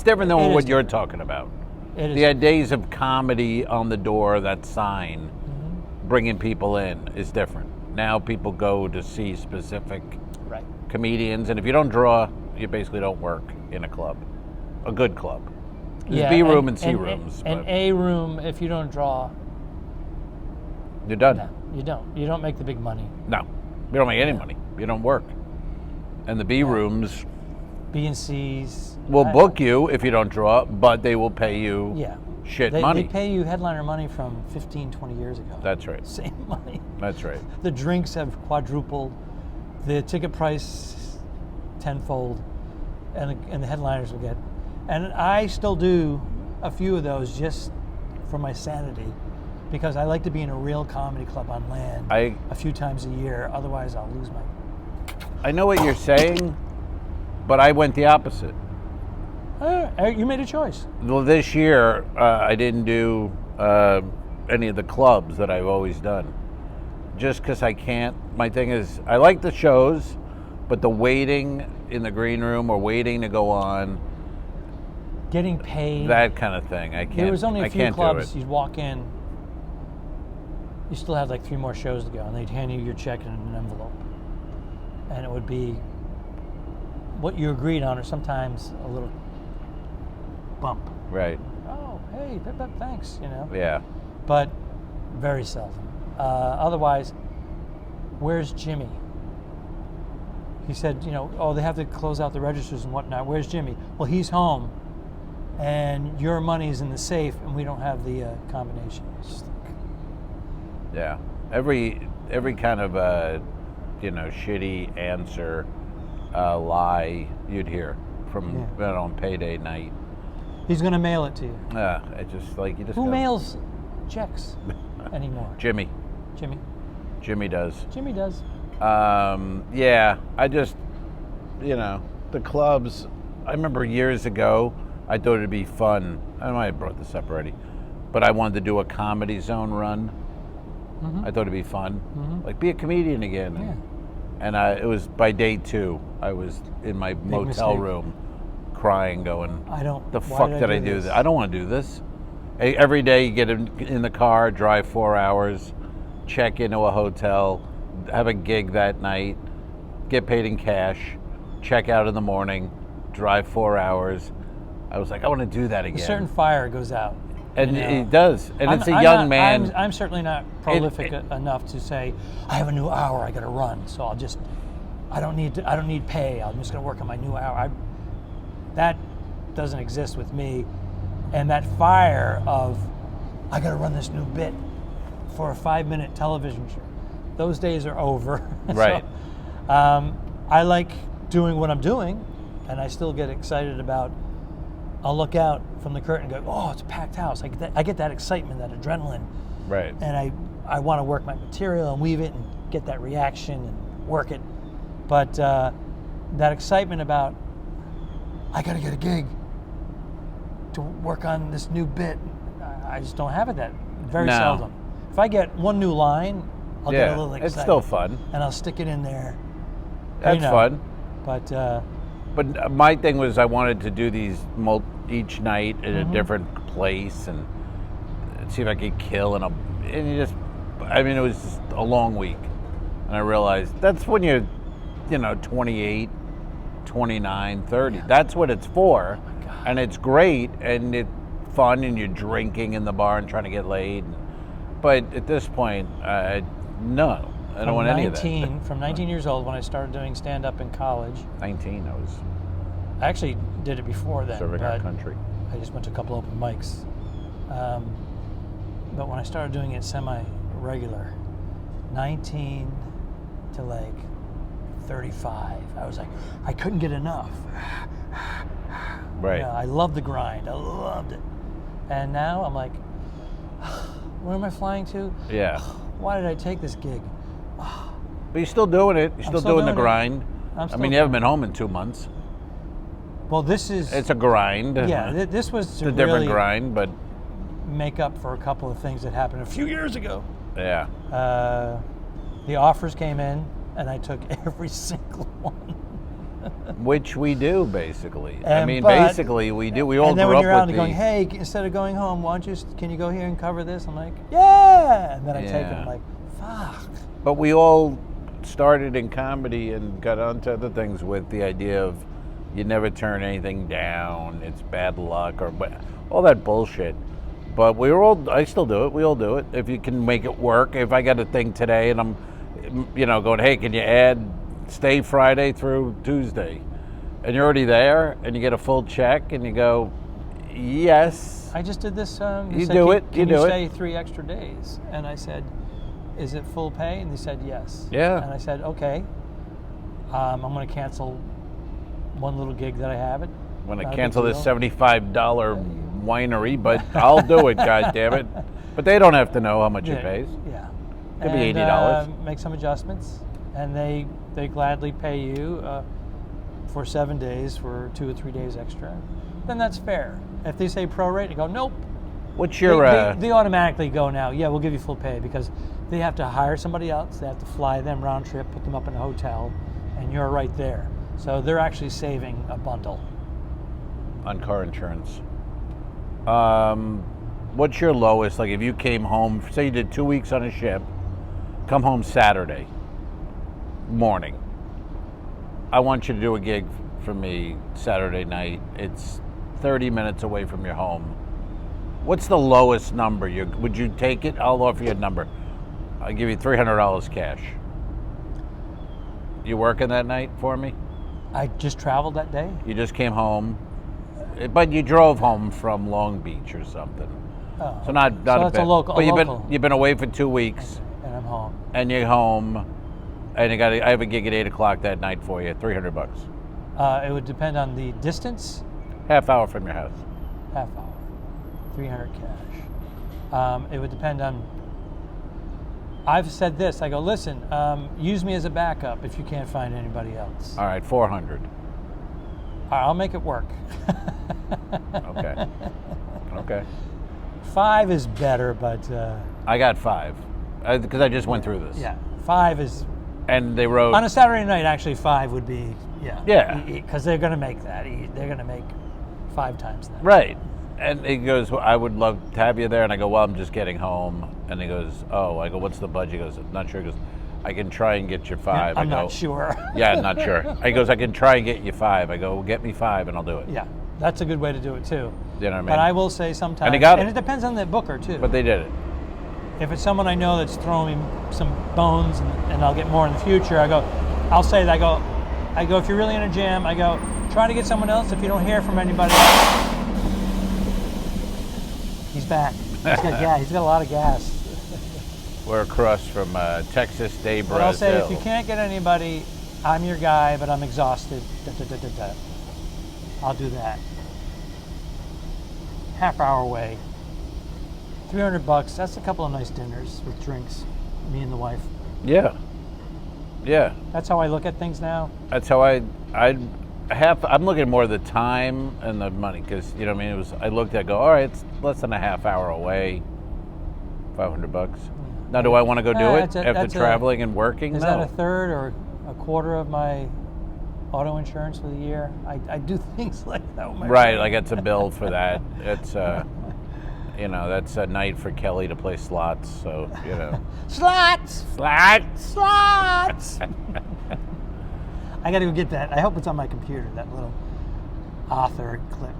[SPEAKER 4] different than
[SPEAKER 3] It
[SPEAKER 4] what
[SPEAKER 3] is
[SPEAKER 4] you're
[SPEAKER 3] different.
[SPEAKER 4] talking about.
[SPEAKER 3] it is
[SPEAKER 4] The days of comedy on the door, that sign,
[SPEAKER 3] Mm-hmm.
[SPEAKER 4] bringing people in, is different. Now people go to see specific
[SPEAKER 3] right.
[SPEAKER 4] comedians, and if you don't draw, you basically don't work in a club, a good club. There's
[SPEAKER 3] Yeah,
[SPEAKER 4] B room and C rooms.
[SPEAKER 3] And
[SPEAKER 4] but
[SPEAKER 3] A room, if you don't draw,
[SPEAKER 4] you're done.
[SPEAKER 3] no, you don't. You don't make the big money.
[SPEAKER 4] No, you don't make any money. You don't work. And the B rooms
[SPEAKER 3] B and C's
[SPEAKER 4] will book you if you don't draw, but they will pay you
[SPEAKER 3] Yeah.
[SPEAKER 4] shit
[SPEAKER 3] They
[SPEAKER 4] money.
[SPEAKER 3] pay you headliner money from 15, 20 years ago.
[SPEAKER 4] That's right.
[SPEAKER 3] Same money.
[SPEAKER 4] That's right.
[SPEAKER 3] The drinks have quadrupled. The ticket price tenfold. And the headliners will get. And I still do a few of those just for my sanity, because I like to be in a real comedy club on land a few times a year. Otherwise, I'll lose my.
[SPEAKER 4] I know what you're saying, but I went the opposite.
[SPEAKER 3] You made a choice.
[SPEAKER 4] Well, this year I didn't do any of the clubs that I've always done, just because I can't. My thing is, I like the shows, but the waiting in the green room or waiting to go on,
[SPEAKER 3] Getting paid.
[SPEAKER 4] that kind of thing, I can't.
[SPEAKER 3] There was only a
[SPEAKER 4] I
[SPEAKER 3] few
[SPEAKER 4] can't
[SPEAKER 3] clubs.
[SPEAKER 4] do it.
[SPEAKER 3] You'd walk in. You still had like 3 more shows to go, and they'd hand you your check in an envelope, and it would be what you agreed on, or sometimes a little bump.
[SPEAKER 4] Right.
[SPEAKER 3] Oh, hey, thanks, you know.
[SPEAKER 4] Yeah.
[SPEAKER 3] But very seldom. Otherwise, where's Jimmy? He said, they have to close out the registers and whatnot. Where's Jimmy? Well, he's home, and your money's in the safe, and we don't have the combination. It's just like,
[SPEAKER 4] Yeah. Every kind of shitty answer lie you'd hear from on payday night.
[SPEAKER 3] He's going to mail it to you.
[SPEAKER 4] Yeah, it's just like you just.
[SPEAKER 3] Who mails checks anymore?
[SPEAKER 4] Jimmy.
[SPEAKER 3] Jimmy.
[SPEAKER 4] Jimmy does.
[SPEAKER 3] Jimmy does.
[SPEAKER 4] Yeah, I just, the clubs. I remember years ago, I thought it'd be fun. I might have brought this up already, but I wanted to do a Comedy Zone run. Mm-hmm. I thought it'd be fun, like be a comedian again.
[SPEAKER 3] Yeah.
[SPEAKER 4] And it was by day 2. I was in my motel room, crying, going, The fuck did I do this? I don't want to do this. Every day you get in the car, drive 4 hours, check into a hotel, have a gig that night, get paid in cash, check out in the morning, drive 4 hours. I was like, I want to do that again.
[SPEAKER 3] A certain fire goes out.
[SPEAKER 4] And it does. And it's a young man.
[SPEAKER 3] I'm certainly not prolific enough to say, I have a new hour, I got to run. So I don't need pay. I'm just going to work on my new hour. That doesn't exist with me. And that fire of, I got to run this new bit for a 5-minute television show. Those days are over.
[SPEAKER 4] Right.
[SPEAKER 3] So, I like doing what I'm doing, and I still get excited about. I'll look out from the curtain and go, oh, it's a packed house. I get that excitement, that adrenaline.
[SPEAKER 4] Right.
[SPEAKER 3] And I want to work my material and weave it and get that reaction and work it. But that excitement about, I got to get a gig to work on this new bit, I just don't have it very seldom. If I get one new line, I'll get a little excited.
[SPEAKER 4] It's still fun.
[SPEAKER 3] And I'll stick it in there.
[SPEAKER 4] That's fun.
[SPEAKER 3] But
[SPEAKER 4] my thing was I wanted to do these each night in a different place and see if I could kill it was just a long week. And I realized that's when you're, 28, 29, 30. Yeah. That's what it's for. Oh, and it's great and it's fun and you're drinking in the bar and trying to get laid. But at this point, no. I don't want any of that.
[SPEAKER 3] From 19 years old, when I started doing stand-up in college.
[SPEAKER 4] 19,
[SPEAKER 3] I actually did it before then.
[SPEAKER 4] Serving our country.
[SPEAKER 3] I just went to a couple open mics. But when I started doing it semi-regular, 19 to like 35, I was like, I couldn't get enough.
[SPEAKER 4] Right.
[SPEAKER 3] I loved the grind. I loved it. And now I'm like, where am I flying to?
[SPEAKER 4] Yeah.
[SPEAKER 3] Why did I take this gig?
[SPEAKER 4] But you're still doing it. You're still doing the grind. I mean, you haven't been home in 2 months.
[SPEAKER 3] Well, it's
[SPEAKER 4] a grind.
[SPEAKER 3] Yeah, this was
[SPEAKER 4] it's a different grind, but
[SPEAKER 3] make up for a couple of things that happened a few years ago.
[SPEAKER 4] Yeah.
[SPEAKER 3] The offers came in, and I took every single one.
[SPEAKER 4] Which we do, basically.
[SPEAKER 3] Basically
[SPEAKER 4] we do. We all grew up with
[SPEAKER 3] And then when you're out and going, hey, instead of going home, can you go here and cover this? I'm like, yeah! And then I take it, I'm like, fuck.
[SPEAKER 4] But we all started in comedy and got onto other things with the idea of you never turn anything down, it's bad luck, or all that bullshit. But I still do it, we all do it. If you can make it work. If I got a thing today and I'm, going, hey, can you stay Friday through Tuesday? And you're already there and you get a full check and you go, yes.
[SPEAKER 3] I just did this.
[SPEAKER 4] You do it.
[SPEAKER 3] Can you stay 3 extra days? And I said, is it full pay? And they said yes.
[SPEAKER 4] Yeah.
[SPEAKER 3] And I said, okay. I'm going to cancel one little gig that I have. I'm
[SPEAKER 4] going to cancel this $75 winery, but I'll do it, God damn it. But they don't have to know how much it pays.
[SPEAKER 3] Yeah.
[SPEAKER 4] Could be $80.
[SPEAKER 3] Make some adjustments, and they gladly pay you for 7 days for 2 or 3 days extra. Then that's fair. If they say prorate, you go, nope.
[SPEAKER 4] What's your...
[SPEAKER 3] They automatically go now, yeah, we'll give you full pay, because they have to hire somebody else. They have to fly them round trip, put them up in a hotel, and you're right there. So they're actually saving a bundle.
[SPEAKER 4] On car insurance. What's your lowest? Like if you came home, say you did 2 weeks on a ship, come home Saturday morning. I want you to do a gig for me Saturday night. It's 30 minutes away from your home. What's the lowest number? Would you take it? I'll offer you a number. I'll give you $300 cash. You working that night for me?
[SPEAKER 3] I just traveled that day.
[SPEAKER 4] You just came home, but you drove home from Long Beach or something.
[SPEAKER 3] Oh,
[SPEAKER 4] so not
[SPEAKER 3] so
[SPEAKER 4] a
[SPEAKER 3] that's
[SPEAKER 4] bit.
[SPEAKER 3] a local.
[SPEAKER 4] But you've been away for 2 weeks.
[SPEAKER 3] And I'm home.
[SPEAKER 4] And you're home, And I have a gig at 8 o'clock that night for you. $300.
[SPEAKER 3] It would depend on the distance.
[SPEAKER 4] Half hour from your house.
[SPEAKER 3] Half hour. 300 cash. It would depend on. I've said this. I go, listen. Use me as a backup if you can't find anybody else.
[SPEAKER 4] All right, 400.
[SPEAKER 3] I'll make it work.
[SPEAKER 4] Okay. Okay.
[SPEAKER 3] 5 is better, but
[SPEAKER 4] I got 5 because I just went through this.
[SPEAKER 3] yeah, 5 is
[SPEAKER 4] And they wrote
[SPEAKER 3] on a Saturday night. Actually, 5 would be
[SPEAKER 4] Yeah.
[SPEAKER 3] because they're going to make that. They're going to make 5 times that.
[SPEAKER 4] right. And he goes, well, I would love to have you there. And I go, well, I'm just getting home. And he goes, oh. I go, what's the budget? He goes, not sure. He goes, I can try and get you 5.
[SPEAKER 3] I'm
[SPEAKER 4] I go,
[SPEAKER 3] not sure.
[SPEAKER 4] Yeah, I'm not sure. He goes, I can try and get you 5. I go, well, get me 5 and I'll do it.
[SPEAKER 3] Yeah, that's a good way to do it too.
[SPEAKER 4] You know what I mean?
[SPEAKER 3] But I will say sometimes,
[SPEAKER 4] And he got
[SPEAKER 3] and
[SPEAKER 4] it.
[SPEAKER 3] it depends on the booker too.
[SPEAKER 4] But they did it.
[SPEAKER 3] If it's someone I know that's throwing me some bones and I'll get more in the future, I'll say that. I go, if you're really in a jam, I go, try to get someone else if you don't hear from anybody else. He's back. He's got a lot of gas.
[SPEAKER 4] We're across from Texas Day, Brazil.
[SPEAKER 3] But I'll say, if you can't get anybody, I'm your guy, but I'm exhausted. I'll do that. Half hour away. $300. That's a couple of nice dinners with drinks. Me and the wife.
[SPEAKER 4] Yeah. Yeah.
[SPEAKER 3] That's how I look at things now.
[SPEAKER 4] That's how I'm looking more at the time and the money because, you know what I mean? I looked at all right, it's less than a half hour away. $500. Now, do I want to go do it after traveling and working?
[SPEAKER 3] Is
[SPEAKER 4] No.
[SPEAKER 3] that a third or a quarter of my auto insurance for the year? I do things like that with my
[SPEAKER 4] Right,
[SPEAKER 3] brain.
[SPEAKER 4] like it's a bill for that. It's, that's a night for Kelly to play slots, so,
[SPEAKER 3] Slots!
[SPEAKER 4] Slots!
[SPEAKER 3] Slots! I got to go get that. I hope it's on my computer, that little author clip.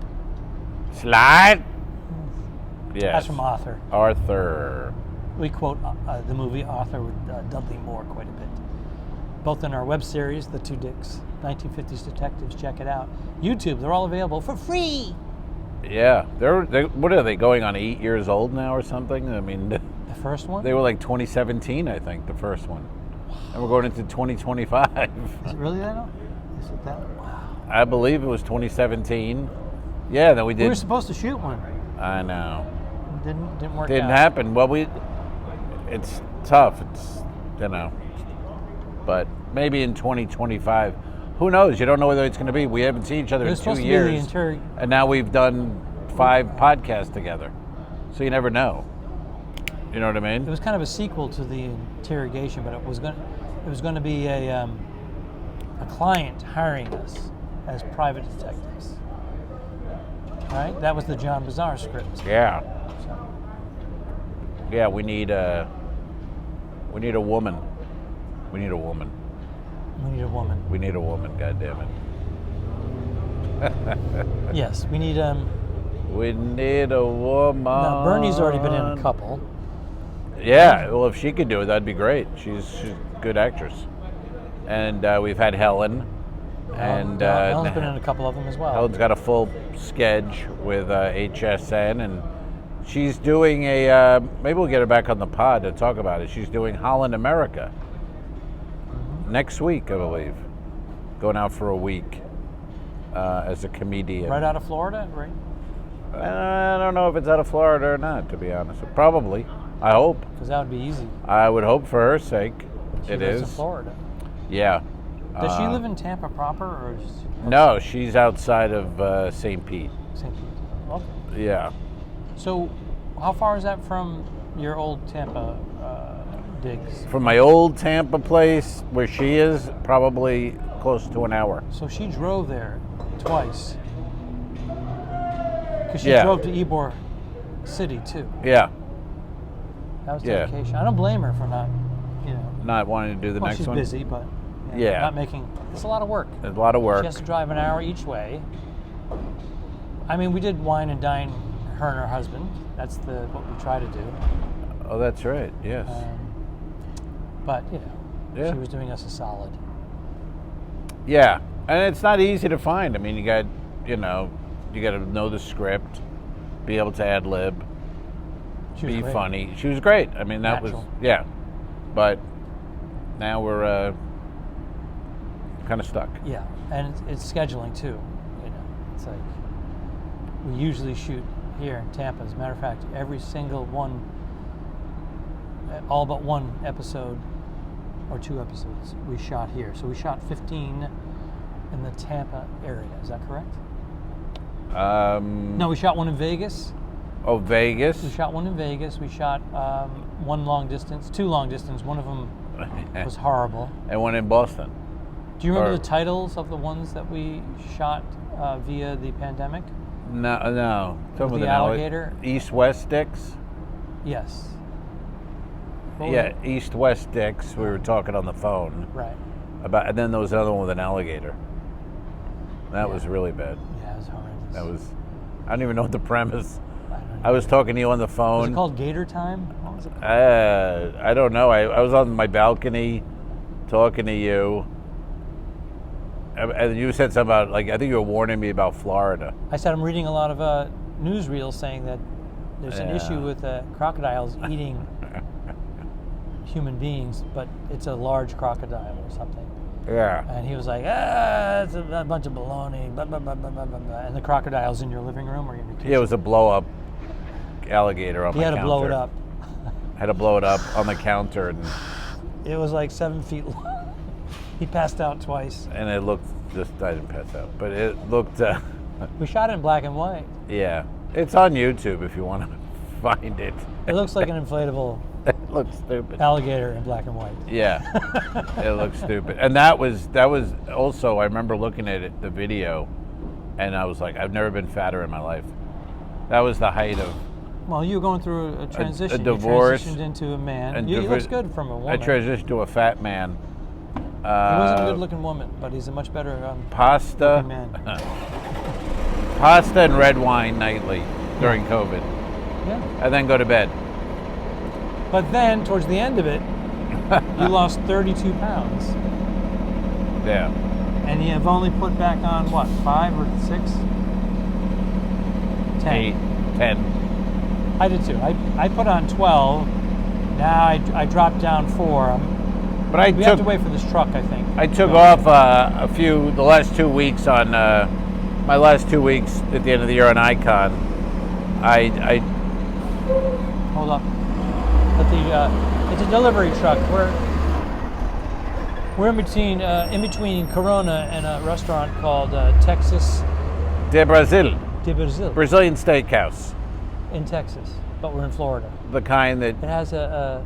[SPEAKER 4] Slot? Yes.
[SPEAKER 3] That's from Author.
[SPEAKER 4] Arthur.
[SPEAKER 3] We quote the movie Author with Dudley Moore quite a bit. Both in our web series, The Two Dicks, 1950s Detectives. Check it out. YouTube, they're all available for free.
[SPEAKER 4] Yeah. What are they, going on 8 years old now or something? I mean,
[SPEAKER 3] The first one?
[SPEAKER 4] they were like 2017, I think, the first one. And we're going into 2025.
[SPEAKER 3] Is it really that old? Is it that? Wow.
[SPEAKER 4] I believe it was 2017. Yeah, then we did.
[SPEAKER 3] We were supposed to shoot one.
[SPEAKER 4] I know.
[SPEAKER 3] Didn't work
[SPEAKER 4] Didn't
[SPEAKER 3] out.
[SPEAKER 4] happen. Well, it's tough. It's, but maybe in 2025. Who knows? You don't know whether it's going to be. We haven't seen each other
[SPEAKER 3] It
[SPEAKER 4] in
[SPEAKER 3] was
[SPEAKER 4] 2
[SPEAKER 3] supposed
[SPEAKER 4] years.
[SPEAKER 3] to be the
[SPEAKER 4] And now we've done 5 podcasts together. So you never know. You know what I mean?
[SPEAKER 3] It was kind of a sequel to the interrogation, but it was going to be a client hiring us as private detectives. Right? That was the John Bazaar script.
[SPEAKER 4] Yeah.
[SPEAKER 3] So,
[SPEAKER 4] Yeah, we need a woman. We need a woman.
[SPEAKER 3] we need a woman.
[SPEAKER 4] We need a woman, God damn it.
[SPEAKER 3] Yes, we need
[SPEAKER 4] We need a woman.
[SPEAKER 3] No, Bernie's already been in a couple.
[SPEAKER 4] Yeah, well, if she could do it, that'd be great. She's a good actress. And we've had Helen. And
[SPEAKER 3] Helen's been in a couple of them as well.
[SPEAKER 4] Helen's got a full sketch with HSN, and she's doing maybe we'll get her back on the pod to talk about it. She's doing Holland America next week, I believe. Going out for a week as a comedian.
[SPEAKER 3] Right out of Florida, right?
[SPEAKER 4] I don't know if it's out of Florida or not, to be honest. Probably. I hope.
[SPEAKER 3] Because that would be easy.
[SPEAKER 4] I would hope for her sake.
[SPEAKER 3] She
[SPEAKER 4] It
[SPEAKER 3] lives
[SPEAKER 4] is.
[SPEAKER 3] in Florida.
[SPEAKER 4] Yeah.
[SPEAKER 3] Does she live in Tampa proper, or is she
[SPEAKER 4] No, she's outside of St. Pete.
[SPEAKER 3] St. Pete? Okay.
[SPEAKER 4] Yeah.
[SPEAKER 3] So, how far is that from your old Tampa digs?
[SPEAKER 4] From my old Tampa place, where she is, probably close to an hour.
[SPEAKER 3] So she drove there twice. Because she
[SPEAKER 4] Yeah.
[SPEAKER 3] drove to Ybor City too.
[SPEAKER 4] Yeah.
[SPEAKER 3] That was
[SPEAKER 4] Yeah.
[SPEAKER 3] dedication. I don't blame her for not,
[SPEAKER 4] Not wanting to do the
[SPEAKER 3] well,
[SPEAKER 4] next
[SPEAKER 3] she's
[SPEAKER 4] one.
[SPEAKER 3] busy, but
[SPEAKER 4] Yeah.
[SPEAKER 3] not making. It's a lot of work.
[SPEAKER 4] There's a lot of work.
[SPEAKER 3] She has to drive an hour each way. I mean, we did wine and dine her and her husband. That's what we try to do.
[SPEAKER 4] Oh, that's right. Yes.
[SPEAKER 3] But
[SPEAKER 4] Yeah.
[SPEAKER 3] she was doing us a solid.
[SPEAKER 4] Yeah, and it's not easy to find. I mean, you got to know the script, be able to ad lib,
[SPEAKER 3] She was
[SPEAKER 4] be
[SPEAKER 3] great.
[SPEAKER 4] funny. She was great. I mean, that
[SPEAKER 3] Natural.
[SPEAKER 4] was But now we're kind of stuck.
[SPEAKER 3] Yeah, and it's scheduling too. You know, it's like we usually shoot here in Tampa. As a matter of fact, every single one, all but one episode or 2 episodes, we shot here. So we shot 15 in the Tampa area. Is that correct? No, we shot one in Vegas.
[SPEAKER 4] Oh, Vegas.
[SPEAKER 3] We shot one in Vegas. We shot 1 long distance, 2 long distance. One of them was horrible.
[SPEAKER 4] And one in Boston.
[SPEAKER 3] Do you remember the titles of the ones that we shot via the pandemic?
[SPEAKER 4] No.
[SPEAKER 3] With the alligator?
[SPEAKER 4] East-West sticks?
[SPEAKER 3] Yes.
[SPEAKER 4] East-West sticks. We were talking on the phone.
[SPEAKER 3] Right.
[SPEAKER 4] And then there was another one with an alligator. That was really bad.
[SPEAKER 3] Yeah, it was horrendous.
[SPEAKER 4] I don't even know what the premise. I was talking to you on the phone.
[SPEAKER 3] Was it called Gator Time? What was it called?
[SPEAKER 4] I don't know. I was on my balcony talking to you. And you said something about, I think you were warning me about Florida.
[SPEAKER 3] I said I'm reading a lot of newsreels saying that there's an issue with crocodiles eating human beings, but it's a large crocodile or something.
[SPEAKER 4] Yeah.
[SPEAKER 3] And he was like, it's a bunch of baloney, blah, blah, blah, blah, blah, blah, blah. And the crocodile's in your living room or in your kitchen?
[SPEAKER 4] Yeah, it was a blow-up alligator on my counter.
[SPEAKER 3] He had to blow it up.
[SPEAKER 4] Had to blow it up on the counter. And
[SPEAKER 3] it was like 7 feet long. He passed out twice.
[SPEAKER 4] And it looked, I didn't pass out, but it looked...
[SPEAKER 3] we shot it in black and white.
[SPEAKER 4] Yeah. It's on YouTube if you want to find it.
[SPEAKER 3] It looks like an inflatable...
[SPEAKER 4] It looks stupid.
[SPEAKER 3] Alligator in black and white.
[SPEAKER 4] Yeah, it looks stupid. And that was also, I remember looking at it, the video, and I was like, I've never been fatter in my life. That was the height of...
[SPEAKER 3] Well, you were going through a transition.
[SPEAKER 4] A divorce.
[SPEAKER 3] You transitioned into a man. And he looks good from a woman.
[SPEAKER 4] I transitioned to a fat man.
[SPEAKER 3] He wasn't a good-looking woman, but he's a much better
[SPEAKER 4] pasta
[SPEAKER 3] man.
[SPEAKER 4] Pasta and red wine nightly during COVID.
[SPEAKER 3] Yeah.
[SPEAKER 4] And then go to bed.
[SPEAKER 3] But then, towards the end of it, you lost 32 pounds.
[SPEAKER 4] Yeah.
[SPEAKER 3] And you have only put back on, what, 5 or 6? 10.
[SPEAKER 4] 8, 10.
[SPEAKER 3] I did too. I put on 12. Now I dropped down 4.
[SPEAKER 4] But
[SPEAKER 3] we have to wait for this truck, I think.
[SPEAKER 4] I took off the last 2 weeks on, my last 2 weeks at the end of the year on Icon.
[SPEAKER 3] Hold up. But it's a delivery truck. We're in between Corona and a restaurant called Texas
[SPEAKER 4] de Brazil. Brazilian steakhouse.
[SPEAKER 3] In Texas, but we're in Florida.
[SPEAKER 4] The kind that
[SPEAKER 3] it has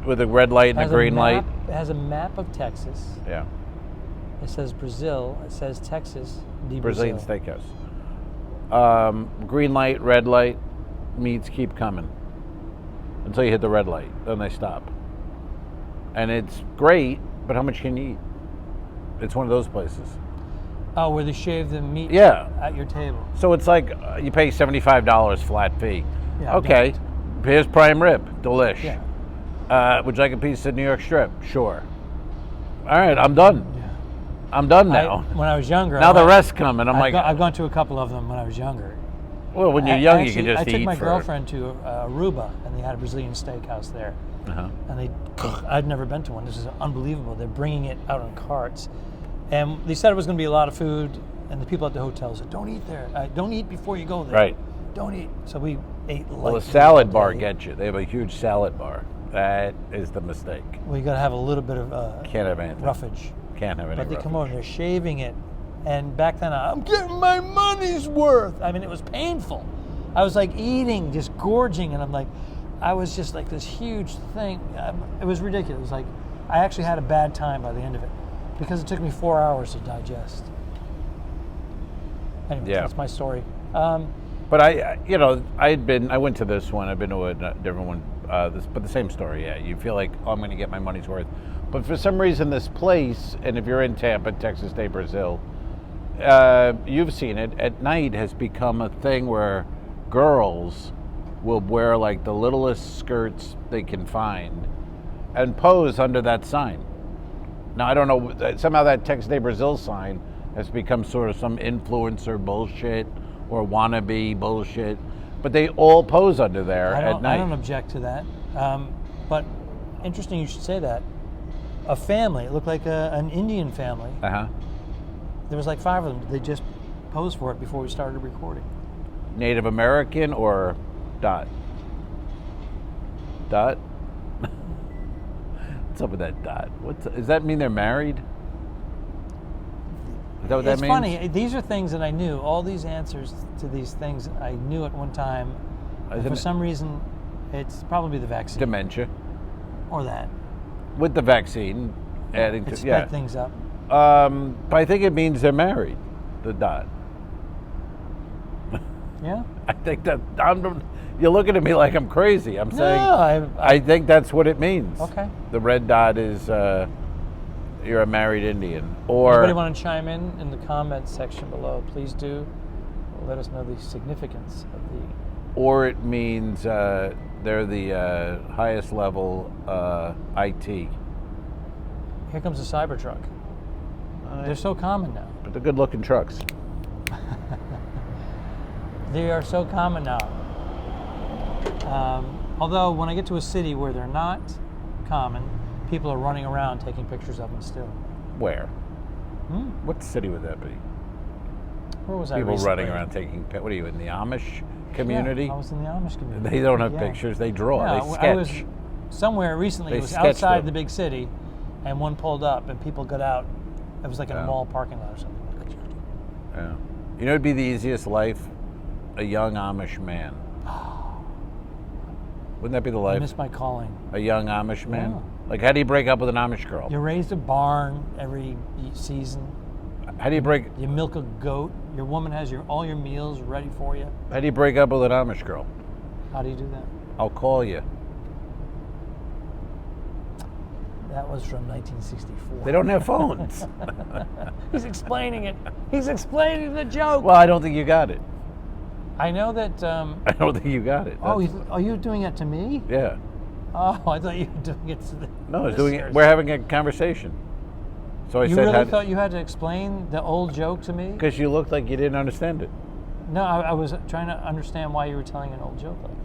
[SPEAKER 4] with a red light and a green light.
[SPEAKER 3] It has a map of Texas.
[SPEAKER 4] Yeah.
[SPEAKER 3] It says Brazil. It says Texas de
[SPEAKER 4] Brazilian
[SPEAKER 3] Brazil.
[SPEAKER 4] Steakhouse. Green light, red light, meats keep coming until you hit the red light. Then they stop. And it's great, but how much can you eat? It's one of those places.
[SPEAKER 3] Oh, where they shave the meat at your table.
[SPEAKER 4] So it's like you pay $75 flat fee.
[SPEAKER 3] Yeah,
[SPEAKER 4] okay, here's prime rib, delish.
[SPEAKER 3] Yeah.
[SPEAKER 4] Would you like a piece of New York strip? Sure. All right, I'm done.
[SPEAKER 3] Yeah.
[SPEAKER 4] I'm done now.
[SPEAKER 3] When I was younger.
[SPEAKER 4] Now the rest come, and
[SPEAKER 3] I've gone to a couple of them when I was younger.
[SPEAKER 4] Well, when you're young, you can just eat.
[SPEAKER 3] I took my girlfriend to Aruba, and they had a Brazilian steakhouse there.
[SPEAKER 4] Uh-huh.
[SPEAKER 3] And I'd never been to one. This is unbelievable. They're bringing it out on carts. And they said it was going to be a lot of food, and the people at the hotel said, don't eat there. Don't eat before you go there.
[SPEAKER 4] Right.
[SPEAKER 3] Don't eat. So we ate light.
[SPEAKER 4] Well, the salad bar gets you. They have a huge salad bar. That is the mistake.
[SPEAKER 3] Well, you got to have a little bit of
[SPEAKER 4] Can't have anything.
[SPEAKER 3] roughage.
[SPEAKER 4] Can't have any
[SPEAKER 3] But they
[SPEAKER 4] roughage.
[SPEAKER 3] come over, they're shaving it. And back then, I'm getting my money's worth. I mean, it was painful. I was like eating, just gorging, and I was just like this huge thing. It was ridiculous. It was like, I actually had a bad time by the end of it because it took me 4 hours to digest. Anyway, that's my story.
[SPEAKER 4] But I went to this one. I've been to a different one. But the same story. Yeah, you feel like, I'm going to get my money's worth. But for some reason, this place, and if you're in Tampa, Texas de Brazil, you've seen it at night has become a thing where girls will wear like the littlest skirts they can find and pose under that sign. Now, I don't know, somehow that Texas de Brazil sign has become sort of some influencer bullshit or wannabe bullshit, but they all pose under there at night.
[SPEAKER 3] I don't object to that. But interesting you should say that. A family, it looked like an Indian family, There was like 5 of them. They just posed for it before we started recording.
[SPEAKER 4] Native American or Dot? Dot? What's up with that Dot? Does that mean they're married? Is that what that
[SPEAKER 3] It's
[SPEAKER 4] means?
[SPEAKER 3] funny. These are things that I knew. All these answers to these things I knew at one time. And for some reason, it's probably the vaccine.
[SPEAKER 4] Dementia.
[SPEAKER 3] Or that.
[SPEAKER 4] With the vaccine, adding
[SPEAKER 3] It
[SPEAKER 4] to
[SPEAKER 3] sped things up.
[SPEAKER 4] But I think it means they're married. The Dot.
[SPEAKER 3] Yeah?
[SPEAKER 4] I think that you're looking at me like I'm crazy. I'm saying I think that's what it means.
[SPEAKER 3] Okay.
[SPEAKER 4] The red dot is you're a married Indian. Or
[SPEAKER 3] anybody want to chime in the comments section below? Please do. Let us know the significance of the.
[SPEAKER 4] Or it means they're the highest level IT.
[SPEAKER 3] Here comes a Cybertruck. They're so common now.
[SPEAKER 4] But they're good-looking trucks.
[SPEAKER 3] They are so common now. Although when I get to a city where they're not common, people are running around taking pictures of them still.
[SPEAKER 4] Where? What city would that be?
[SPEAKER 3] Where was I
[SPEAKER 4] People
[SPEAKER 3] recently?
[SPEAKER 4] running around taking. What are you in the Amish community?
[SPEAKER 3] Yeah, I was in the Amish community.
[SPEAKER 4] They don't have pictures. They draw.
[SPEAKER 3] Yeah,
[SPEAKER 4] they sketch.
[SPEAKER 3] I was somewhere recently.
[SPEAKER 4] They
[SPEAKER 3] It was
[SPEAKER 4] sketch
[SPEAKER 3] outside
[SPEAKER 4] them.
[SPEAKER 3] the big city, and one pulled up, and people got out. It was like in a mall parking lot or something.
[SPEAKER 4] Yeah. You know, it'd be the easiest life. A young Amish man. Wouldn't that be the
[SPEAKER 3] I
[SPEAKER 4] life?
[SPEAKER 3] miss my calling.
[SPEAKER 4] A young Amish man?
[SPEAKER 3] Yeah.
[SPEAKER 4] Like, how do you break up with an Amish girl?
[SPEAKER 3] You raise a barn every season.
[SPEAKER 4] How do you break?
[SPEAKER 3] You milk a goat. Your woman has all your meals ready for you.
[SPEAKER 4] How do you break up with an Amish girl?
[SPEAKER 3] How do you do that?
[SPEAKER 4] I'll call you.
[SPEAKER 3] That was from 1964.
[SPEAKER 4] They don't have phones.
[SPEAKER 3] He's explaining it. He's explaining the joke.
[SPEAKER 4] Well, I don't think you got it.
[SPEAKER 3] I know that.
[SPEAKER 4] I don't think you got it.
[SPEAKER 3] Oh, are you doing it to me?
[SPEAKER 4] Yeah.
[SPEAKER 3] Oh, I thought you were doing it to the.
[SPEAKER 4] No, I was doing it. We're having a conversation. So I
[SPEAKER 3] You
[SPEAKER 4] said,
[SPEAKER 3] really thought you had to explain the old joke to me?
[SPEAKER 4] because you looked like you didn't understand it.
[SPEAKER 3] No, I was trying to understand why you were telling an old joke like that.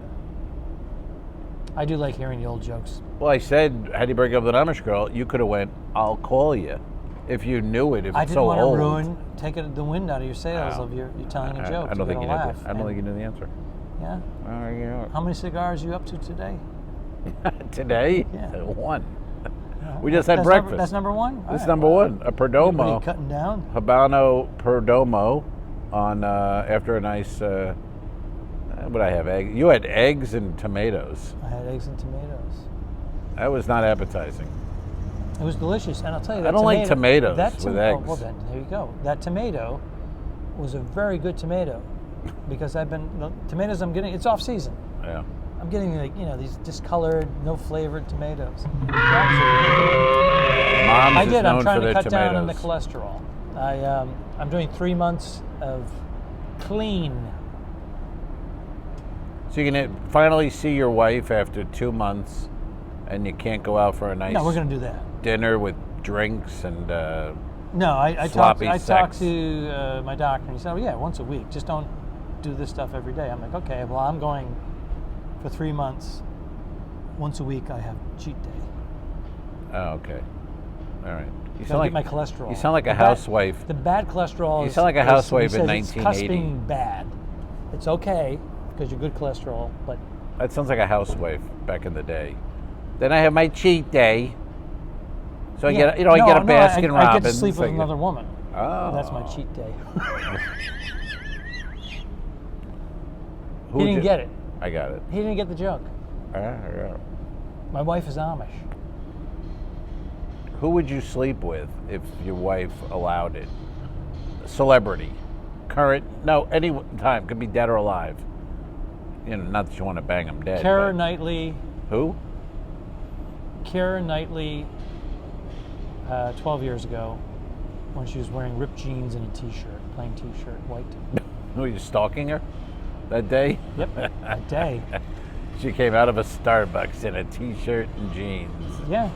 [SPEAKER 3] I do like hearing the old jokes.
[SPEAKER 4] Well, I said, how do you break up with an Amish girl? You could have went, I'll call you, if you knew it. If
[SPEAKER 3] I
[SPEAKER 4] it's
[SPEAKER 3] didn't
[SPEAKER 4] so
[SPEAKER 3] want
[SPEAKER 4] old.
[SPEAKER 3] to take the wind out of your sails of you telling a joke.
[SPEAKER 4] I don't think you
[SPEAKER 3] laugh.
[SPEAKER 4] knew. I don't think you knew the answer.
[SPEAKER 3] Yeah.
[SPEAKER 4] Yeah.
[SPEAKER 3] How many cigars are you up to today?
[SPEAKER 4] Today,
[SPEAKER 3] Yeah.
[SPEAKER 4] One. We just had breakfast.
[SPEAKER 3] That's number one?
[SPEAKER 4] This is
[SPEAKER 3] All
[SPEAKER 4] number
[SPEAKER 3] right.
[SPEAKER 4] one. A Perdomo.
[SPEAKER 3] What are you cutting down?
[SPEAKER 4] Habano Perdomo on after a nice. What I have? Egg. You had eggs and tomatoes.
[SPEAKER 3] I had eggs and tomatoes.
[SPEAKER 4] That was not appetizing.
[SPEAKER 3] It was delicious, and I'll tell you that
[SPEAKER 4] I don't like tomatoes with eggs.
[SPEAKER 3] Well, then there you go. That tomato was a very good tomato because the tomatoes I'm getting. It's off season.
[SPEAKER 4] Yeah.
[SPEAKER 3] I'm getting these discolored, no flavored tomatoes.
[SPEAKER 4] Mom's
[SPEAKER 3] I
[SPEAKER 4] is
[SPEAKER 3] did. I'm
[SPEAKER 4] known
[SPEAKER 3] trying
[SPEAKER 4] for
[SPEAKER 3] to
[SPEAKER 4] their
[SPEAKER 3] cut down on the
[SPEAKER 4] tomatoes.
[SPEAKER 3] cholesterol. I'm doing 3 months of clean.
[SPEAKER 4] So you can finally see your wife after 2 months, and you can't go out for a nice
[SPEAKER 3] No, we're going to do that.
[SPEAKER 4] dinner with drinks and.
[SPEAKER 3] No, I talked
[SPEAKER 4] sex.
[SPEAKER 3] to my doctor, and he said, "Oh yeah, once a week. Just don't do this stuff every day." I'm like, "Okay, well, I'm going for 3 months. Once a week, I have cheat day."
[SPEAKER 4] Oh, okay. All right. You
[SPEAKER 3] Gotta get my cholesterol.
[SPEAKER 4] You sound like a
[SPEAKER 3] The
[SPEAKER 4] housewife.
[SPEAKER 3] The bad cholesterol.
[SPEAKER 4] You sound like a housewife in
[SPEAKER 3] It's
[SPEAKER 4] 1980.
[SPEAKER 3] cusping bad. It's okay because you're good cholesterol, but
[SPEAKER 4] That sounds like a housewife back in the day. Then I have my cheat day. So I get a Baskin Robbins.
[SPEAKER 3] I get to sleep with another woman.
[SPEAKER 4] Oh.
[SPEAKER 3] That's my cheat day.
[SPEAKER 4] Who
[SPEAKER 3] He didn't get it.
[SPEAKER 4] I got it.
[SPEAKER 3] He didn't get the joke.
[SPEAKER 4] Yeah.
[SPEAKER 3] My wife is Amish.
[SPEAKER 4] Who would you sleep with if your wife allowed it? Celebrity. Current. No, any time. Could be dead or alive. Not that you want to bang them dead.
[SPEAKER 3] Keira
[SPEAKER 4] but-
[SPEAKER 3] Knightley.
[SPEAKER 4] Who?
[SPEAKER 3] Keira Knightley, 12 years ago, when she was wearing ripped jeans and a t-shirt, plain t-shirt, white.
[SPEAKER 4] Were you stalking her that day?
[SPEAKER 3] Yep, that day.
[SPEAKER 4] She came out of a Starbucks in a t-shirt and jeans.
[SPEAKER 3] Yeah,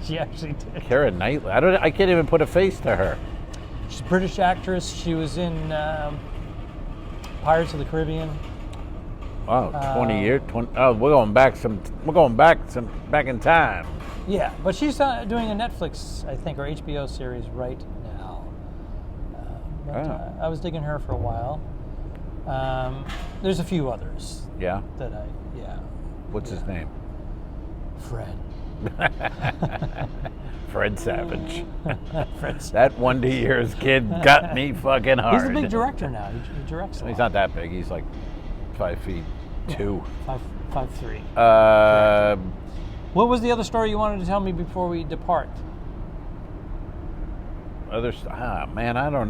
[SPEAKER 3] she actually did.
[SPEAKER 4] Keira Knightley. I can't even put a face to her.
[SPEAKER 3] She's a British actress. She was in Pirates of the Caribbean.
[SPEAKER 4] Wow, 20 years. 20. Oh, we're going back in time.
[SPEAKER 3] Yeah, but she's doing a Netflix, I think, or HBO series right now. But I was digging her for a while. There's a few others
[SPEAKER 4] Yeah?
[SPEAKER 3] that
[SPEAKER 4] What's his name?
[SPEAKER 3] Fred.
[SPEAKER 4] Fred Savage.
[SPEAKER 3] Fred.
[SPEAKER 4] That Wonder Years kid got me fucking hard.
[SPEAKER 3] He's a big director now. He directs a lot.
[SPEAKER 4] He's not that big. He's like 5'2".
[SPEAKER 3] 5'3". What was the other story you wanted to tell me before we depart?
[SPEAKER 4] Man, I don't.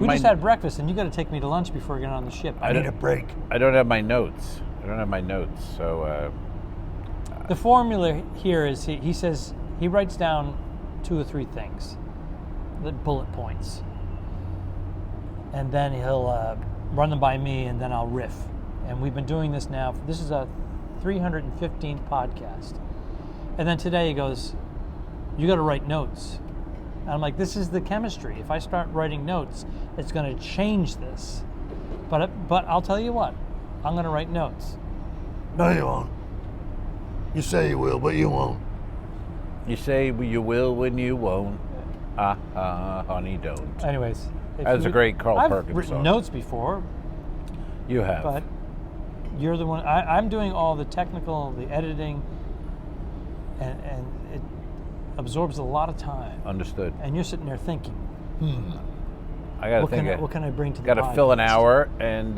[SPEAKER 3] We just had breakfast, and you got to take me to lunch before we get on the ship. I need a break.
[SPEAKER 4] I don't have my notes. So.
[SPEAKER 3] The formula here is he says he writes down 2 or 3 things, the bullet points, and then he'll run them by me, and then I'll riff. And we've been doing this now. This is a 315th podcast. And then today he goes, "You got to write notes." And I'm like, this is the chemistry. If I start writing notes, it's going to change this. But I'll tell you what, I'm going to write notes.
[SPEAKER 5] No, you won't. You say you will, but you won't.
[SPEAKER 4] You say you will when you won't. Honey, don't.
[SPEAKER 3] Anyways.
[SPEAKER 4] That was a great Carl Perkins
[SPEAKER 3] I've written
[SPEAKER 4] song.
[SPEAKER 3] notes before.
[SPEAKER 4] You have.
[SPEAKER 3] But you're the one. I'm doing all the technical, the editing, and it absorbs a lot of time.
[SPEAKER 4] Understood.
[SPEAKER 3] And you're sitting there thinking,
[SPEAKER 4] I got to think.
[SPEAKER 3] what can I bring to the
[SPEAKER 4] Got to
[SPEAKER 3] podcast?
[SPEAKER 4] fill an hour, and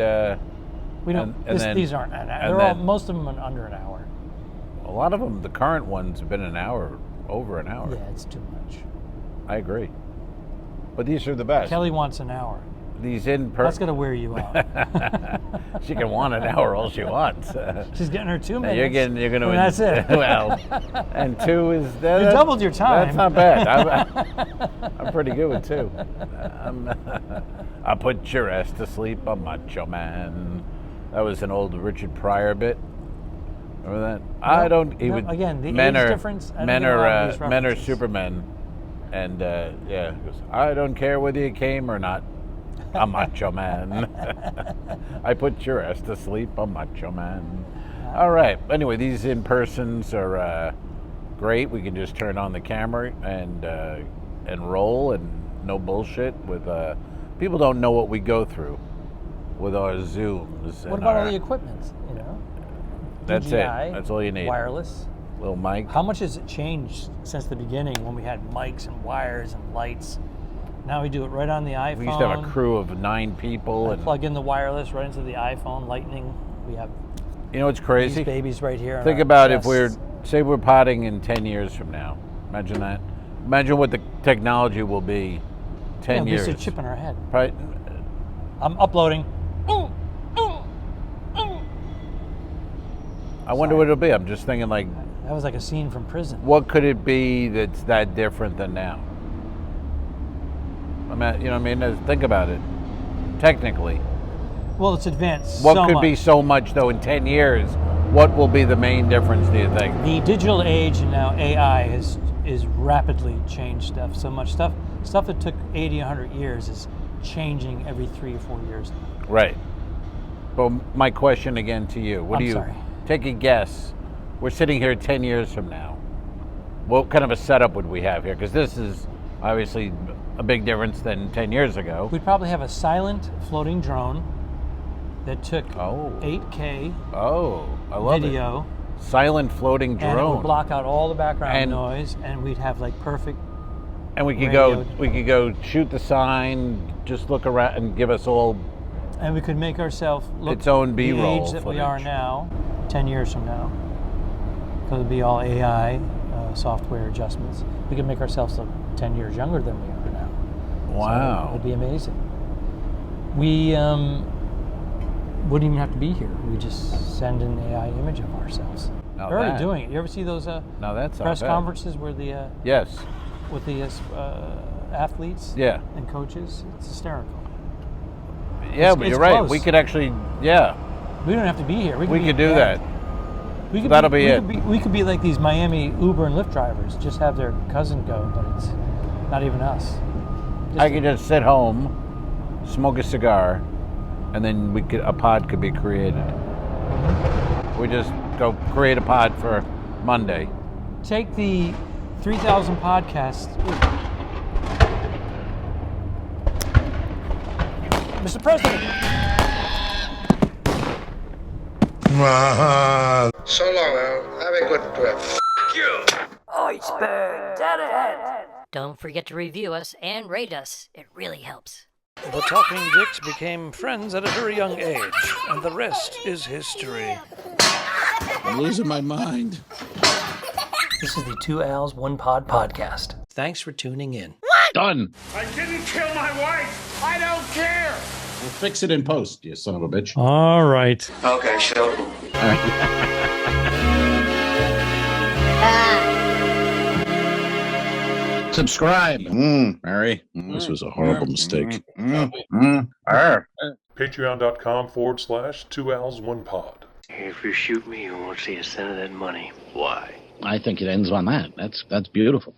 [SPEAKER 3] we don't. These aren't an hour. Most of them are under an hour.
[SPEAKER 4] A lot of them, the current ones, have been an hour, over an hour.
[SPEAKER 3] Yeah, it's too much.
[SPEAKER 4] I agree. But these are the best.
[SPEAKER 3] Kelly wants an hour.
[SPEAKER 4] These
[SPEAKER 3] That's gonna wear you out.
[SPEAKER 4] She can want an hour all she wants.
[SPEAKER 3] She's getting her 2 minutes.
[SPEAKER 4] You're gonna.
[SPEAKER 3] And that's it.
[SPEAKER 4] Well, and 2 is that.
[SPEAKER 3] You doubled your time.
[SPEAKER 4] That's not bad. I'm pretty good with 2. I put your ass to sleep, a macho man. That was an old Richard Pryor bit. Remember that? I don't. He would.
[SPEAKER 3] Again, the
[SPEAKER 4] men
[SPEAKER 3] age
[SPEAKER 4] are,
[SPEAKER 3] difference.
[SPEAKER 4] Men are Supermen, and yeah. He goes, I don't care whether you came or not. A macho man. I put your ass to sleep, a macho man. All right. Anyway, these in-persons are great. We can just turn on the camera and roll, and no bullshit. With people don't know what we go through with our Zooms.
[SPEAKER 3] What about all the equipment? You know,
[SPEAKER 4] that's
[SPEAKER 3] DJI,
[SPEAKER 4] it. That's all you need.
[SPEAKER 3] Wireless.
[SPEAKER 4] Little mic.
[SPEAKER 3] How much has it changed since the beginning when we had mics and wires and lights? Now we do it right on the iPhone.
[SPEAKER 4] We used to have a crew of 9 people. And
[SPEAKER 3] plug in the wireless right into the iPhone, Lightning. We have
[SPEAKER 4] you know what's crazy?
[SPEAKER 3] these babies right here.
[SPEAKER 4] Think about if we're potting in 10 years from now. Imagine that. Imagine what the technology will be 10 years.
[SPEAKER 3] It's a chip in our head.
[SPEAKER 4] Right.
[SPEAKER 3] I'm uploading.
[SPEAKER 4] I wonder what it'll be. I'm just thinking, like,
[SPEAKER 3] that was like a scene from prison.
[SPEAKER 4] What could it be that's that different than now? I mean, you know what I mean? Think about it. Technically.
[SPEAKER 3] Well, it's advanced.
[SPEAKER 4] What could be so much, though, in 10 years? What will be the main difference, do you think?
[SPEAKER 3] The digital age and now AI is rapidly changed stuff. So much stuff that took 80, 100 years is changing every 3 or 4 years now.
[SPEAKER 4] Right. But my question again to you,
[SPEAKER 3] sorry.
[SPEAKER 4] Take a guess. We're sitting here 10 years from now. What kind of a setup would we have here? Because this is obviously a big difference than 10 years ago.
[SPEAKER 3] We'd probably have a silent floating drone that took 8K
[SPEAKER 4] I love
[SPEAKER 3] video.
[SPEAKER 4] It. Silent floating drone.
[SPEAKER 3] And it would block out all the background noise, and we'd have like perfect.
[SPEAKER 4] And we could go shoot the sign, just look around, and give us all.
[SPEAKER 3] And we could make ourselves look
[SPEAKER 4] its own B-roll
[SPEAKER 3] the age that
[SPEAKER 4] footage.
[SPEAKER 3] we are now, 10 years from now. Because it'd be all AI software adjustments. We could make ourselves look 10 years younger than we are now.
[SPEAKER 4] Wow.
[SPEAKER 3] So it'd be amazing. We wouldn't even have to be here. We just send an AI image of ourselves.
[SPEAKER 4] Now
[SPEAKER 3] We're already doing it. You ever see those press conferences where the
[SPEAKER 4] yes,
[SPEAKER 3] with the athletes and coaches? It's hysterical.
[SPEAKER 4] Yeah, but you're right. We could actually,
[SPEAKER 3] we don't have to be here. We could
[SPEAKER 4] do that.
[SPEAKER 3] We could
[SPEAKER 4] that'll be it.
[SPEAKER 3] We could be like these Miami Uber and Lyft drivers. Just have their cousin go, but it's not even us.
[SPEAKER 4] I could just sit home, smoke a cigar, and then a pod could be created. We just go create a pod for Monday.
[SPEAKER 3] Take the 3,000 podcasts. Mr. President.
[SPEAKER 6] So long, Al. Have a good trip.
[SPEAKER 3] Iceberg, dead ahead.
[SPEAKER 7] Don't forget to review us and rate us. It really helps.
[SPEAKER 3] The Talking Dicks became friends at a very young age, and the rest is history.
[SPEAKER 8] I'm losing my mind.
[SPEAKER 3] This is the 2 Owls, 1 Pod podcast. Thanks for tuning in.
[SPEAKER 8] Done.
[SPEAKER 2] I didn't kill my wife. I don't care.
[SPEAKER 8] We'll fix it in post, you son of a bitch.
[SPEAKER 3] All right.
[SPEAKER 6] Okay, sure.
[SPEAKER 8] Subscribe. Mary, this was a horrible mistake.
[SPEAKER 2] Patreon.com/2owls1pod.
[SPEAKER 9] If you shoot me, you won't see a cent of that money.
[SPEAKER 1] Why?
[SPEAKER 8] I think it ends on that. That's beautiful.